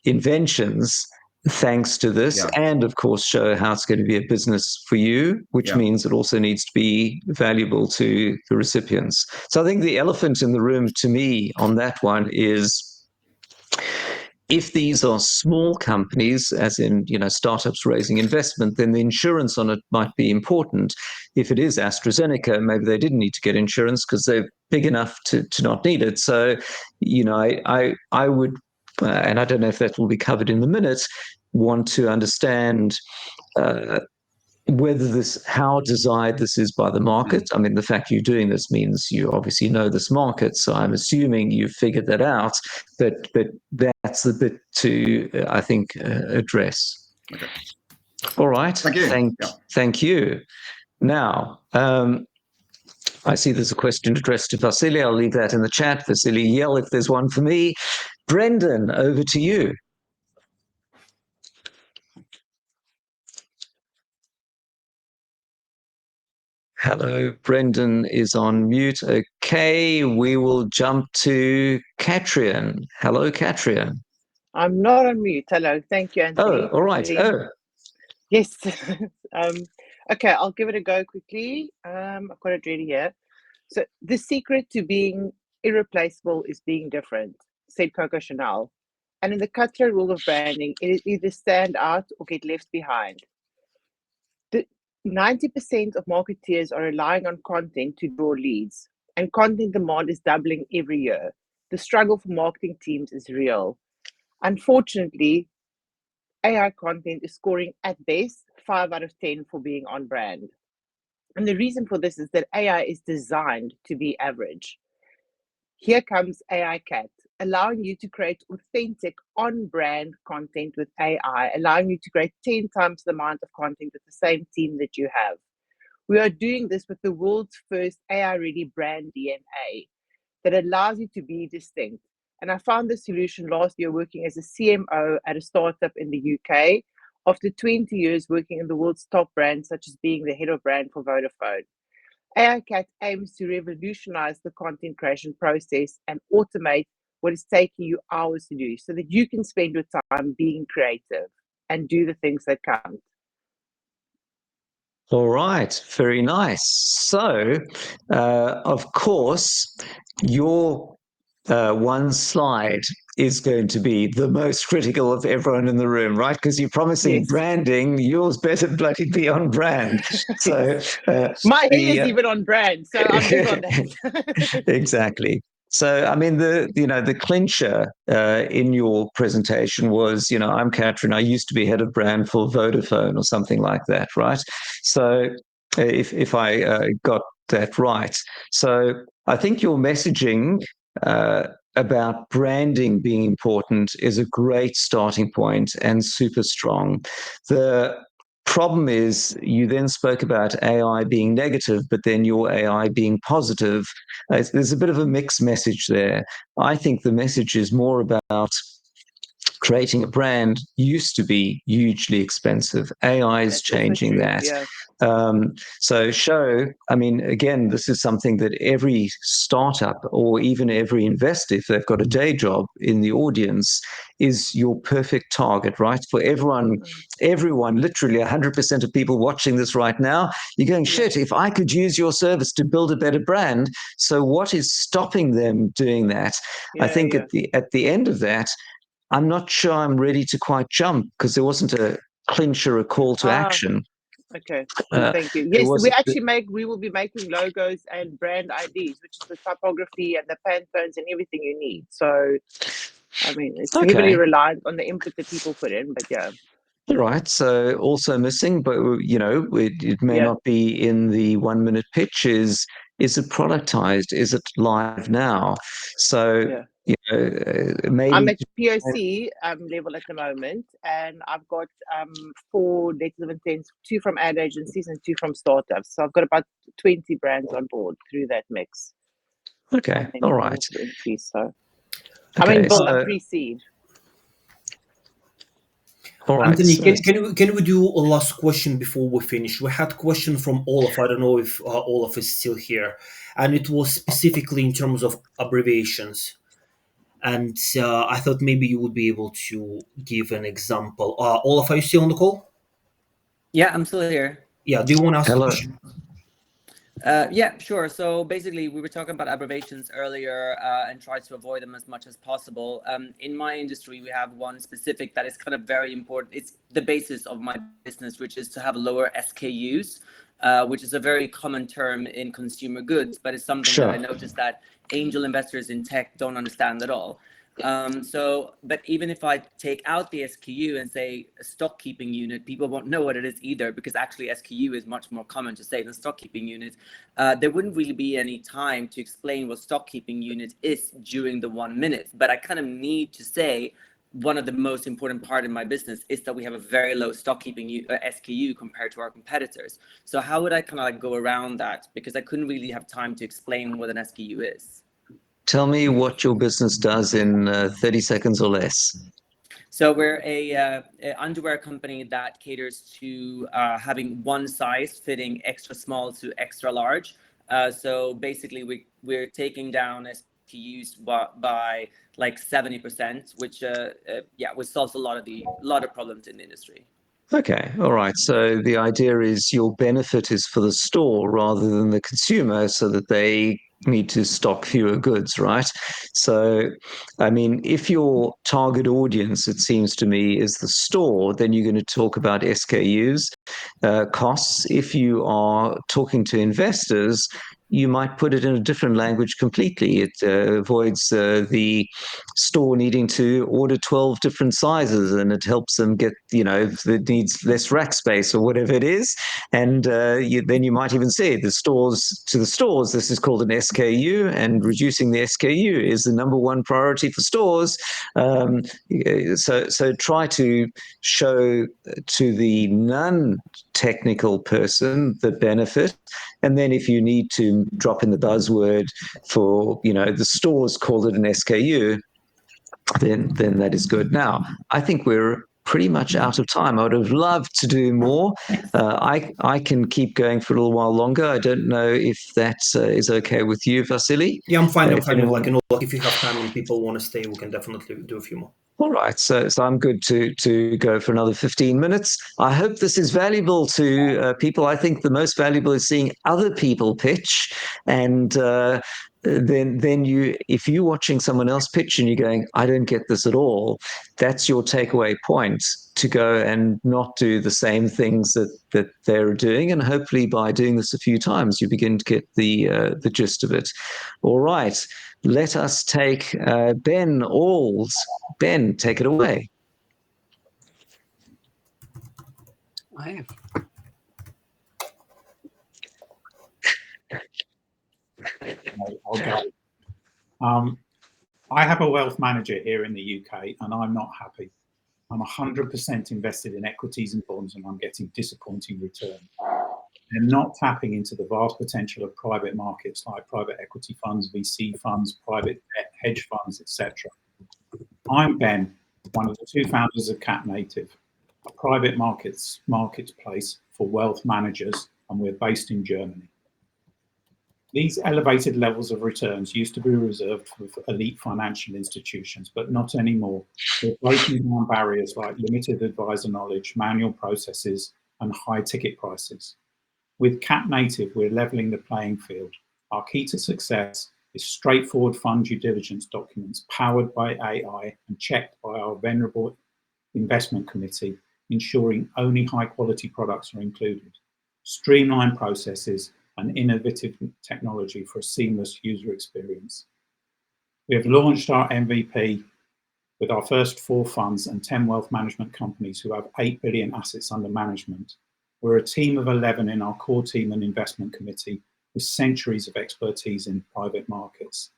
inventions thanks to this, and of course show how it's going to be a business for you, which means it also needs to be valuable to the recipients. So I think the elephant in the room to me on that one is, if these are small companies, as in startups raising investment, then the insurance on it might be important. If it is AstraZeneca, maybe they didn't need to get insurance because they're big enough to not need it. So I would, and I don't know if that will be covered in the minute, want to understand how desired this is by the market. I mean, the fact you're doing this means you obviously know this market, so I'm assuming you've figured that out, but that's the bit to, I think, address. Okay. All right. Thank you. Thank you. Now, I see there's a question addressed to Vasily. I'll leave that in the chat. Vasily, yell if there's one for me. Brendan, over to you. Hello, Brendan is on mute. Okay, we will jump to Catrion. Hello, Catrion. I'm not on mute. Hello. Thank you, Oh, Anthony. all right. Oh, Yes. Okay, I'll give it a go quickly. I've got it ready here. So the secret to being irreplaceable is being different, said Coco Chanel. And in the cutthroat world of branding, it is either stand out or get left behind. The 90% of marketeers are relying on content to draw leads, and content demand is doubling every year. The struggle for marketing teams is real. Unfortunately, AI content is scoring at best 5 out of 10 for being on brand. And the reason for this is that AI is designed to be average. Here comes AI Cat, allowing you to create authentic on brand content with AI, allowing you to create 10 times the amount of content with the same team that you have. We are doing this with the world's first AI ready brand DNA that allows you to be distinct. And I found this solution last year working as a CMO at a startup in the UK after 20 years working in the world's top brands, such as being the head of brand for Vodafone. AICAT aims to revolutionize the content creation process and automate what is taking you hours to do so that you can spend your time being creative and do the things that count. all right. Very nice. So, of course, your one slide is going to be the most critical of everyone in the room, right? Because you're promising branding, yours better bloody be on brand. So my hair is even on brand, so I'm big on that. Exactly. So, I mean, the clincher in your presentation was, I'm Catherine. I used to be head of brand for Vodafone or something like that, right? So, if I got that right, so I think your messaging about branding being important is a great starting point and super strong. The problem is you then spoke about AI being negative, but then your AI being positive. There's a bit of a mixed message there. I think the message is more about creating a brand used to be hugely expensive. AI is changing that. Yeah. So I mean, again, this is something that every startup or even every investor, if they've got a day job in the audience, is your perfect target, right? For everyone, literally 100% of people watching this right now, you're going, shit, if I could use your service to build a better brand. So what is stopping them doing that? I think at the end of that, I'm not sure I'm ready to quite jump because there wasn't a clinch or a call to action. Okay, thank you. Yes, we will be making logos and brand IDs, which is the typography and the Pantones and everything you need. So, I mean, it's heavily reliant on the input that people put in, but yeah. All right. So also missing, but it may not be in the 1 minute pitch. Is it productized? Is it live now? So maybe I'm at POC level at the moment, and I've got 4 letters of intent, 2 from ad agencies and 2 from startups. So I've got about 20 brands on board through that mix. Okay. All right. Increase, so I'm in build, I'm pre-seed. All right. Anthony, can we do a last question before we finish? We had a question from Olaf. I don't know if Olaf is still here, and it was specifically in terms of abbreviations. And I thought maybe you would be able to give an example. Olaf, are you still on the call? Yeah, I'm still here. Yeah, do you want to ask a question? Yeah, sure. So basically, we were talking about abbreviations earlier and try to avoid them as much as possible. In my industry, we have one specific that is kind of very important. It's the basis of my business, which is to have lower SKUs, which is a very common term in consumer goods, but it's something that I noticed that angel investors in tech don't understand at all. But even if I take out the SKU and say a stock keeping unit, people won't know what it is either, because actually SKU is much more common to say than stock keeping unit. There wouldn't really be any time to explain what stock keeping unit is during the 1 minute, but I kind of need to say one of the most important part in my business is that we have a very low stock keeping SKU compared to our competitors. So how would I kind of like go around that? Because I couldn't really have time to explain what an SKU is. Tell me what your business does in 30 seconds or less. So we're a underwear company that caters to having one size fitting extra small to extra large. So basically, we're taking down SKUs by like 70%, which solves a lot of problems in the industry. Okay, all right. So the idea is your benefit is for the store rather than the consumer, so that they need to stock fewer goods, right? So, I mean, if your target audience, it seems to me, is the store, then you're going to talk about SKUs, costs. If you are talking to investors, you might put it in a different language completely. It avoids the store needing to order 12 different sizes, and it helps them get, if it needs less rack space or whatever it is. And then you might even say the stores, this is called an SKU, and reducing the SKU is the number one priority for stores. So try to show to the non-technical person the benefit. And then if you need to drop in the buzzword for, the stores call it an SKU, then that is good. Now, I think we're pretty much out of time. I would have loved to do more. I can keep going for a little while longer. I don't know if that is okay with you, Vasily. Yeah, I'm fine. I'm fine. If you have time and people want to stay, we can definitely do a few more. All right, so I'm good to go for another 15 minutes. I hope this is valuable to people. I think the most valuable is seeing other people pitch, and then if you're watching someone else pitch and you're going, I don't get this at all, that's your takeaway point, to go and not do the same things that they're doing. And hopefully by doing this a few times, you begin to get the gist of it. All right. Let us take Ben Alls. Ben, take it away. I'll go. I have a wealth manager here in the UK, and I'm not happy. I'm 100% invested in equities and bonds, and I'm getting disappointing returns. They're not tapping into the vast potential of private markets like private equity funds, VC funds, private debt, hedge funds, etc. I'm Ben, one of the two founders of Cap Native, a private marketplace for wealth managers, and we're based in Germany. These elevated levels of returns used to be reserved for elite financial institutions, but not anymore. We're breaking down barriers like limited advisor knowledge, manual processes, and high ticket prices. With Cap Native, we're leveling the playing field. Our key to success is straightforward fund due diligence documents powered by AI and checked by our venerable investment committee, ensuring only high quality products are included. Streamlined processes and innovative technology for a seamless user experience. We have launched our MVP with our first 4 funds and 10 wealth management companies who have 8 billion assets under management. We're a team of 11 in our core team and investment committee with centuries of expertise in private markets.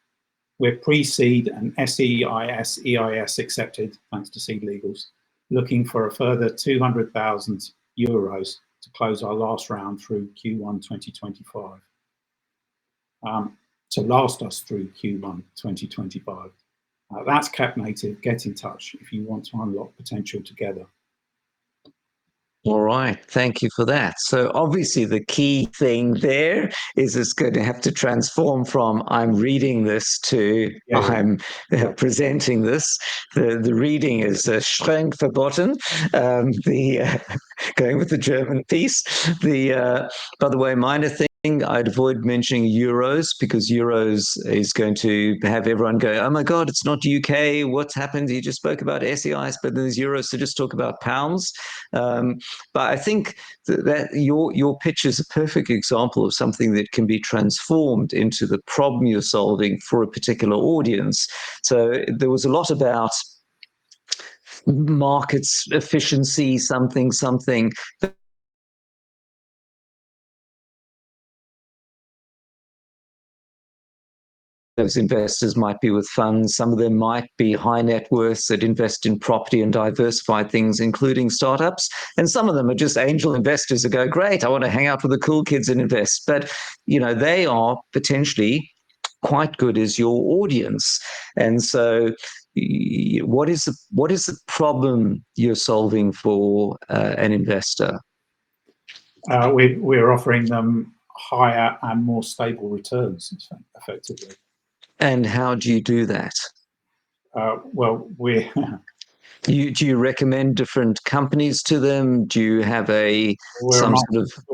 We're pre-seed and SEIS, EIS accepted, thanks to SeedLegals, looking for a further 200,000 euros to close our last round through Q1 2025, to last us through Q1 2025. That's Cap Native. Get in touch if you want to unlock potential together. All right, thank you for that. So obviously the key thing there is it's going to have to transform from I'm reading this to I'm presenting this. The reading is streng verboten. Going with the German piece. By the way, minor thing, I'd avoid mentioning euros, because euros is going to have everyone go, oh my God, it's not UK. What's happened? You just spoke about SEIs, but there's euros, so just talk about pounds. But I think that your pitch is a perfect example of something that can be transformed into the problem you're solving for a particular audience. So there was a lot about markets efficiency, something. Those investors might be with funds. Some of them might be high net worths that invest in property and diversified things, including startups. And some of them are just angel investors that go, great, I want to hang out with the cool kids and invest. But, they are potentially quite good as your audience. And so what is the problem you're solving for an investor? We're offering them higher and more stable returns, effectively. And how do you do that? Well, we're do you recommend different companies to them? Do you have we're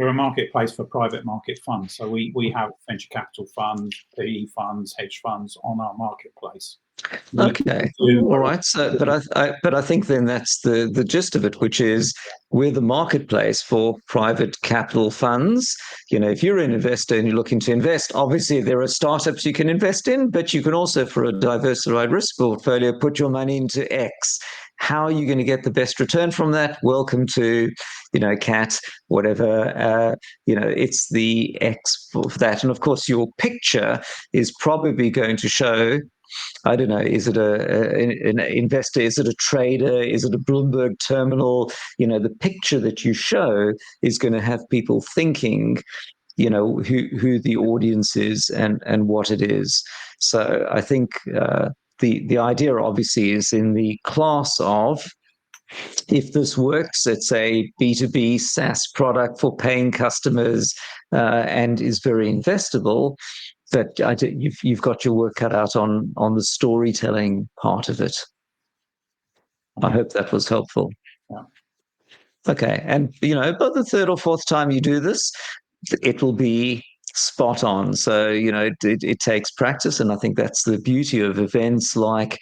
a marketplace for private market funds. So we have venture capital funds, PE funds, hedge funds on our marketplace. Okay, all right. So, but I think then that's the gist of it, which is we're the marketplace for private capital funds. You know, if you're an investor and you're looking to invest, obviously there are startups you can invest in, but you can also, for a diversified risk portfolio, put your money into X. How are you going to get the best return from that? Welcome to, CAT, whatever. It's the X for that, and of course, your picture is probably going to show. I don't know, is it an investor? Is it a trader? Is it a Bloomberg terminal? The picture that you show is going to have people thinking, who the audience is and what it is. So I think the idea obviously is in the class of, if this works, it's a B2B SaaS product for paying customers and is very investable, that you've got your work cut out on the storytelling part of it. I hope that was helpful. Yeah. Okay, and about the third or fourth time you do this, it will be spot on. So it takes practice, and I think that's the beauty of events like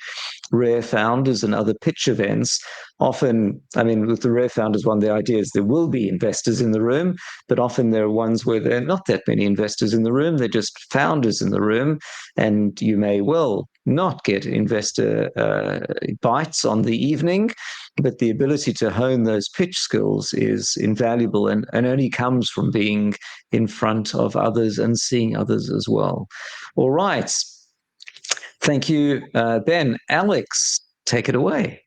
Rare Founders and other pitch events. Often, with the Rare Founders one, the idea is there will be investors in the room, but often there are ones where there are not that many investors in the room. They're just founders in the room, and you may well not get investor bites on the evening, but the ability to hone those pitch skills is invaluable and only comes from being in front of others and seeing others as well. All right. Thank you, Ben. Alex, take it away.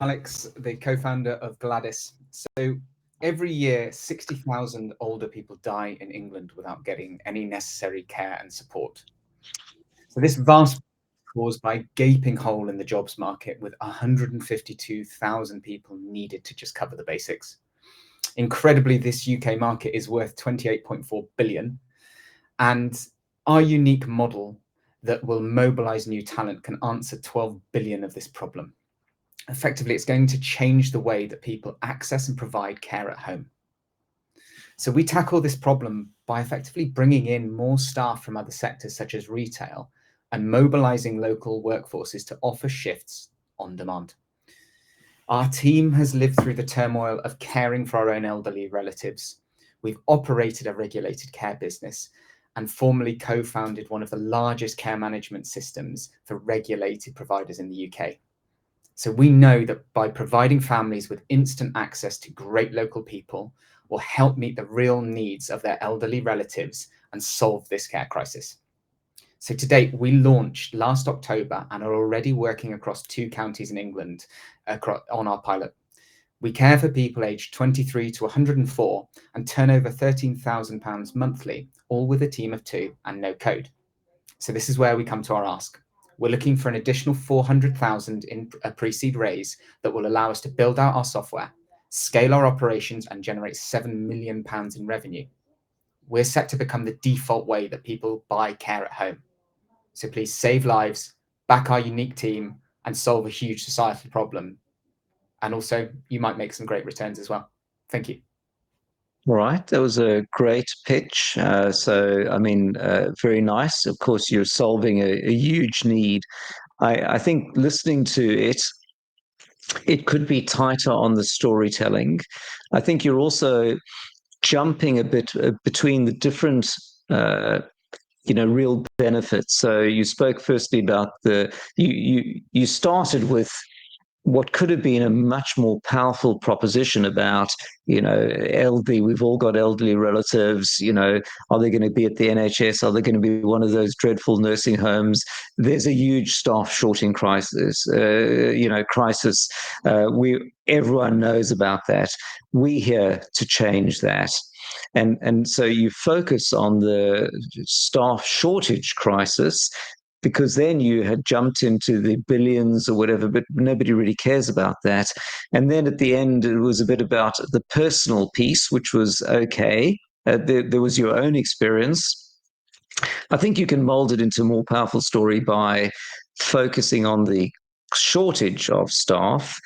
Alex, the co-founder of Gladys. So every year, 60,000 older people die in England without getting any necessary care and support. So this vast caused by a gaping hole in the jobs market, with 152,000 people needed to just cover the basics. Incredibly, this UK market is worth 28.4 billion. And our unique model that will mobilize new talent can answer 12 billion of this problem. Effectively, it's going to change the way that people access and provide care at home. So we tackle this problem by effectively bringing in more staff from other sectors such as retail and mobilizing local workforces to offer shifts on demand. Our team has lived through the turmoil of caring for our own elderly relatives. We've operated a regulated care business and formerly co-founded one of the largest care management systems for regulated providers in the UK. So we know that by providing families with instant access to great local people will help meet the real needs of their elderly relatives and solve this care crisis. So to date, we launched last October and are already working across 2 counties in England on our pilot. We care for people aged 23 to 104 and turn over £13,000 monthly, all with a team of 2 and no code. So this is where we come to our ask. We're looking for an additional 400,000 in a pre-seed raise that will allow us to build out our software, scale our operations, and generate £7 million in revenue. We're set to become the default way that people buy care at home. So please save lives, back our unique team, and solve a huge societal problem. And also, you might make some great returns as well. Thank you. All right, that was a great pitch. Very nice. Of course, you're solving a huge need. I think listening to it could be tighter on the storytelling. I think you're also jumping a bit between the different, real benefits. So you spoke firstly about you started with what could have been a much more powerful proposition about, elderly, we've all got elderly relatives, are they going to be at the NHS? Are they going to be one of those dreadful nursing homes? There's a huge staff shorting crisis, everyone knows about that. We're here to change that. And so you focus on the staff shortage crisis, because then you had jumped into the billions or whatever, but nobody really cares about that. And then at the end, it was a bit about the personal piece, which was okay. There was your own experience. I think you can mold it into a more powerful story by focusing on the shortage of staff,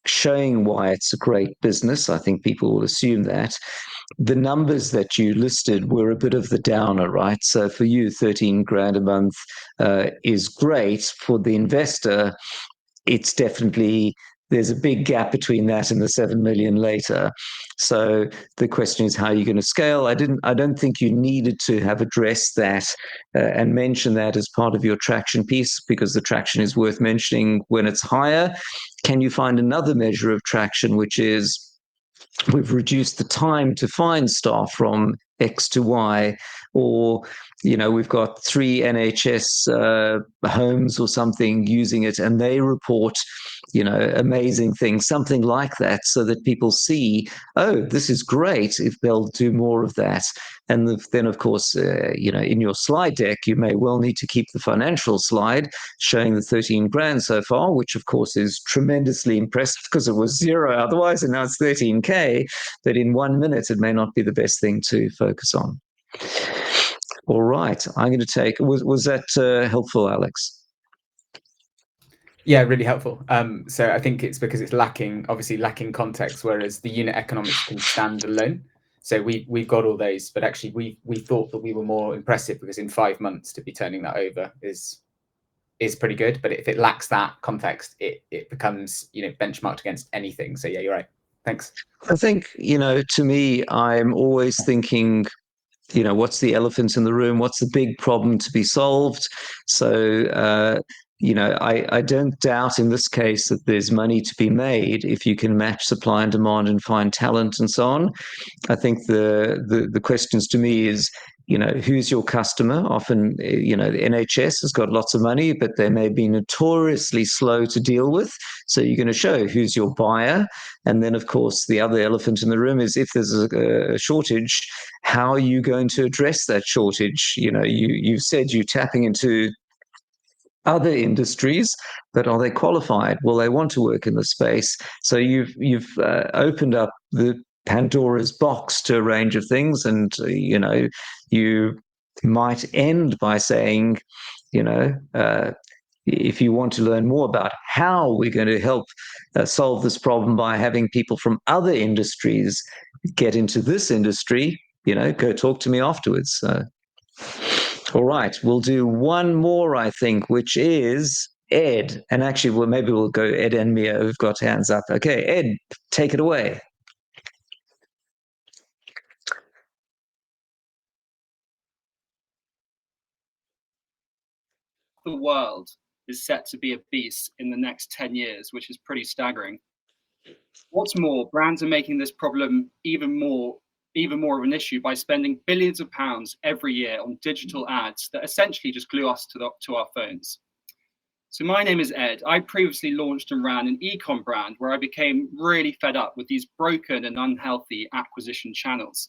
showing why it's a great business. I think people will assume that. The numbers that you listed were a bit of the downer, right? So for you, 13 grand a month is great. For the investor, it's definitely, there's a big gap between that and the 7 million later. So the question is, how are you going to scale? I don't think you needed to have addressed that and mention that as part of your traction piece, because the traction is worth mentioning when it's higher. Can you find another measure of traction, which is, we've reduced the time to find staff from X to Y, or, we've got 3 NHS homes or something using it, and they report, amazing things, something like that, so that people see, oh, this is great, if they'll do more of that. And then, of course, in your slide deck, you may well need to keep the financial slide showing the 13 grand so far, which, of course, is tremendously impressive because it was 0 otherwise, and now it's 13K. But in 1 minute, it may not be the best thing to focus on. All right, I'm going to take. Was that helpful, Alex? Yeah, really helpful. So I think it's because it's obviously lacking context, whereas the unit economics can stand alone. So we've got all those, but actually we thought that we were more impressive, because in 5 months to be turning that over is pretty good. But if it lacks that context, it becomes benchmarked against anything. So yeah, you're right. Thanks. I think, to me, I'm always thinking, what's the elephant in the room? What's the big problem to be solved? So, I don't doubt in this case that there's money to be made if you can match supply and demand and find talent and so on. I think the questions to me is, who's your customer? Often, the NHS has got lots of money, but they may be notoriously slow to deal with. So you're going to show who's your buyer. And then, of course, the other elephant in the room is, if there's a shortage, how are you going to address that shortage? You've said you're tapping into other industries, but are they qualified? Will they want to work in the space? So you've opened up the Pandora's box to a range of things, and you might end by saying, if you want to learn more about how we're going to help solve this problem by having people from other industries get into this industry, go talk to me afterwards. All right, we'll do one more, I think, which is Ed. And actually, maybe we'll go Ed and Mia, who've got hands up. Okay, Ed, take it away. The world is set to be obese in the next 10 years, which is pretty staggering. What's more, brands are making this problem even more of an issue by spending billions of pounds every year on digital ads that essentially just glue us to our phones. So my name is Ed. I previously launched and ran an e-com brand where I became really fed up with these broken and unhealthy acquisition channels.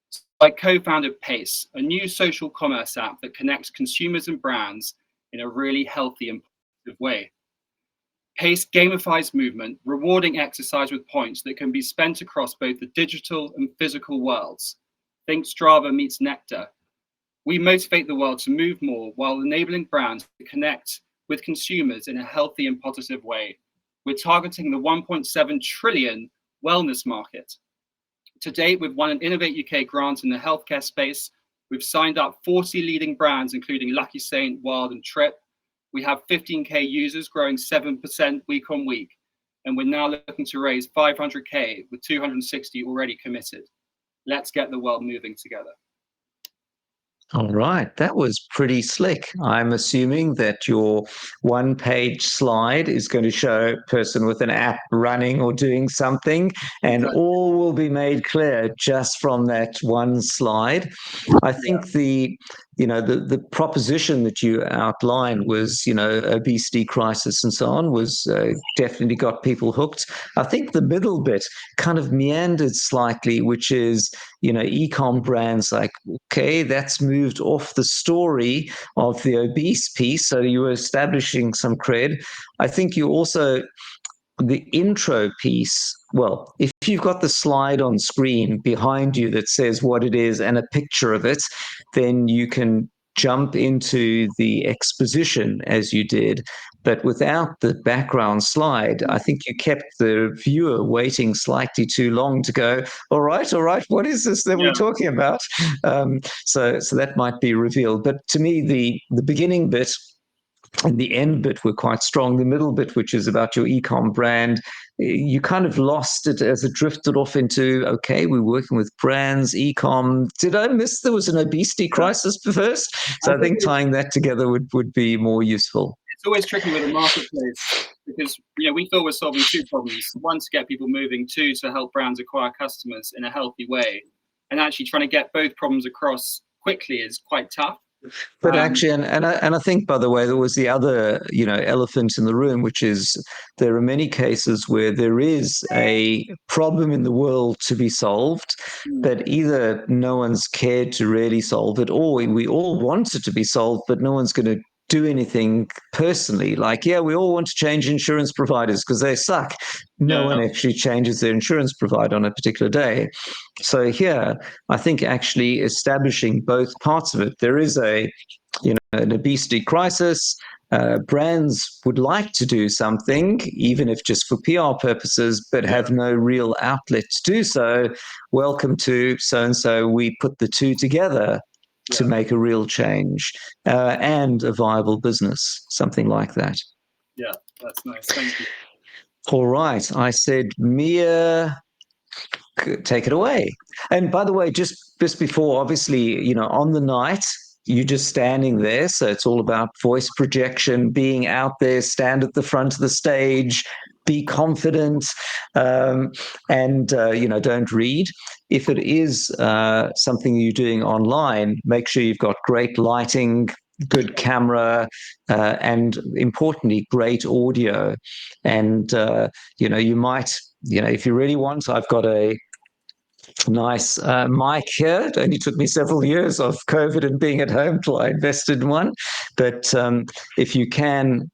So I co-founded Pace, a new social commerce app that connects consumers and brands in a really healthy and positive way. Pace gamifies movement, rewarding exercise with points that can be spent across both the digital and physical worlds. Think Strava meets Nectar. We motivate the world to move more while enabling brands to connect with consumers in a healthy and positive way. We're targeting the 1.7 trillion wellness market. To date, we've won an Innovate UK grant in the healthcare space. We've signed up 40 leading brands, including Lucky Saint, Wild and Trip. We have 15K users growing 7% week on week. And we're now looking to raise 500K with 260 already committed. Let's get the world moving together. All right, that was pretty slick. I'm assuming that your one-page slide is going to show a person with an app running or doing something, and all will be made clear just from that one slide. I think the proposition that you outlined was, obesity crisis and so on, was definitely got people hooked. I think the middle bit kind of meandered slightly, which is, e-com brands like, okay, that's moved off the story of the obese piece. So you were establishing some cred. I think you also, the intro piece, well, if you've got the slide on screen behind you that says what it is and a picture of it, then you can jump into the exposition as you did. But without the background slide, I think you kept the viewer waiting slightly too long to go, all right, what is this that we're talking about? So that might be revealed. But to me, the beginning bit and the end bit were quite strong. The middle bit, which is about your e-com brand, you kind of lost it as it drifted off into, okay, we're working with brands, e-com. Did I miss there was an obesity crisis first? So I think tying that together would be more useful. It's always tricky with a marketplace because we feel we're solving two problems: one, to get people moving; two, to help brands acquire customers in a healthy way. And actually, trying to get both problems across quickly is quite tough. But actually, and I think, by the way, there was the other, elephant in the room, which is there are many cases where there is a problem in the world to be solved, but either no one's cared to really solve it, or we all want it to be solved, but no one's going to do anything personally. Like, yeah, we all want to change insurance providers because they suck. No one actually changes their insurance provider on a particular day. So here, I think actually establishing both parts of it, there is an obesity crisis. Brands would like to do something, even if just for PR purposes, but have no real outlet to do so. Welcome to so-and-so. We put the two together to make a real change and a viable business, something like that. Yeah, that's nice. Thank you. All right. I said, Mia, take it away. And by the way, just before, obviously, on the night, you're just standing there. So it's all about voice projection, being out there, stand at the front of the stage, be confident, and don't read. If it is something you're doing online, make sure you've got great lighting, good camera, and importantly, great audio. And, you might, if you really want, I've got a nice mic here. It only took me several years of COVID and being at home till I invested in one. But if you can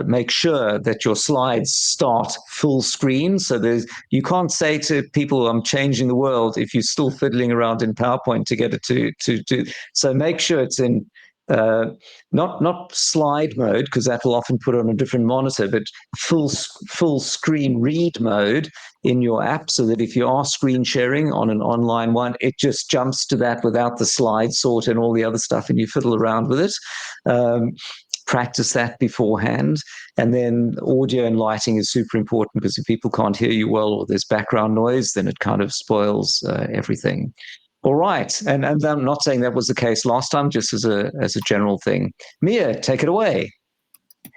make sure that your slides start full screen, so you can't say to people, "I'm changing the world," if you're still fiddling around in PowerPoint to get it to do. So make sure it's in not slide mode, because that will often put on a different monitor, but full screen read mode in your app, so that if you are screen sharing on an online one, it just jumps to that without the slide sort and all the other stuff, and you fiddle around with it. Practice that beforehand. And then audio and lighting is super important, because if people can't hear you well or there's background noise, then it kind of spoils everything. All right. And I'm not saying that was the case last time, just as a general thing. Mia, take it away.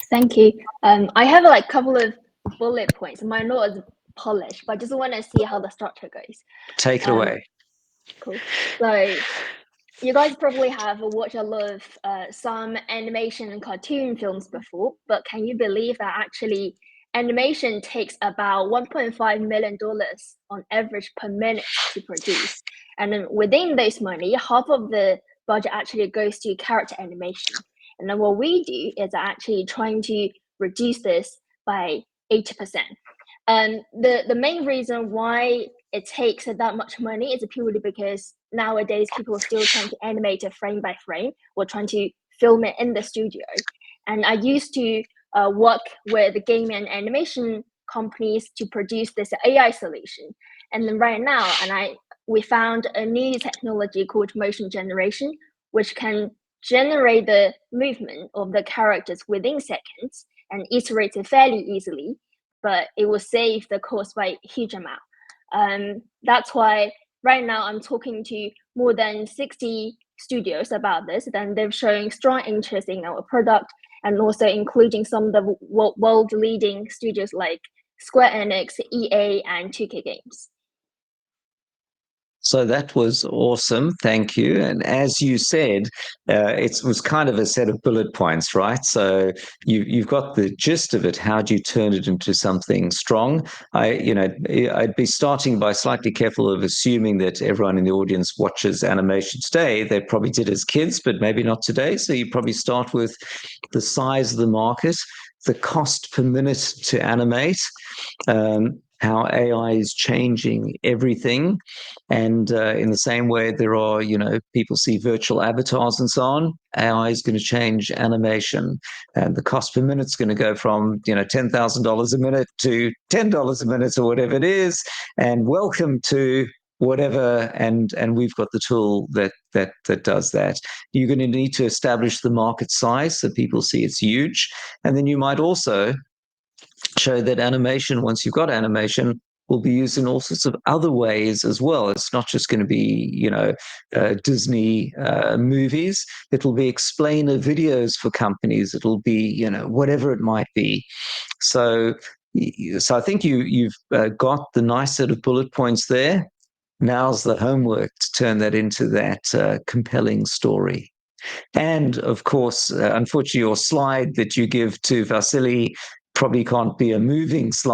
Thank you. I have a couple of bullet points. Mine not as polished, but I just want to see how the structure goes. Take it away. Cool. So you guys probably have watched a lot of some animation and cartoon films before, but can you believe that actually animation takes about $1.5 million on average per minute to produce? And then within this money, half of the budget actually goes to character animation. And then what we do is actually trying to reduce this by 80%. And the main reason why it takes that much money is purely because nowadays people are still trying to animate it frame by frame or trying to film it in the studio. And I used to work with the game and animation companies to produce this AI solution. And then right now, we found a new technology called motion generation, which can generate the movement of the characters within seconds and iterate it fairly easily, but it will save the cost by a huge amount. That's why right now I'm talking to more than 60 studios about this, then they're showing strong interest in our product, and also including some of the world leading studios like Square Enix, EA, and 2K Games. So that was awesome. Thank you. And as you said, it was kind of a set of bullet points, right? So you've got the gist of it. How do you turn it into something strong? I'd be starting by slightly careful of assuming that everyone in the audience watches animation today. They probably did as kids, but maybe not today. So you probably start with the size of the market, the cost per minute to animate, how AI is changing everything. And in the same way, there are, people see virtual avatars and so on. AI is going to change animation, and the cost per minute is going to go from, $10,000 a minute to $10 a minute or whatever it is. And welcome to whatever. And we've got the tool that does that. You're going to need to establish the market size so people see it's huge. And then you might also show that animation, once you've got animation, will be used in all sorts of other ways as well. It's not just going to be, Disney movies. It'll be explainer videos for companies. It'll be, whatever it might be. So I think you've got the nice set of bullet points there. Now's the homework to turn that into that compelling story. And of course, unfortunately, your slide that you give to Vasily probably can't be a moving slide.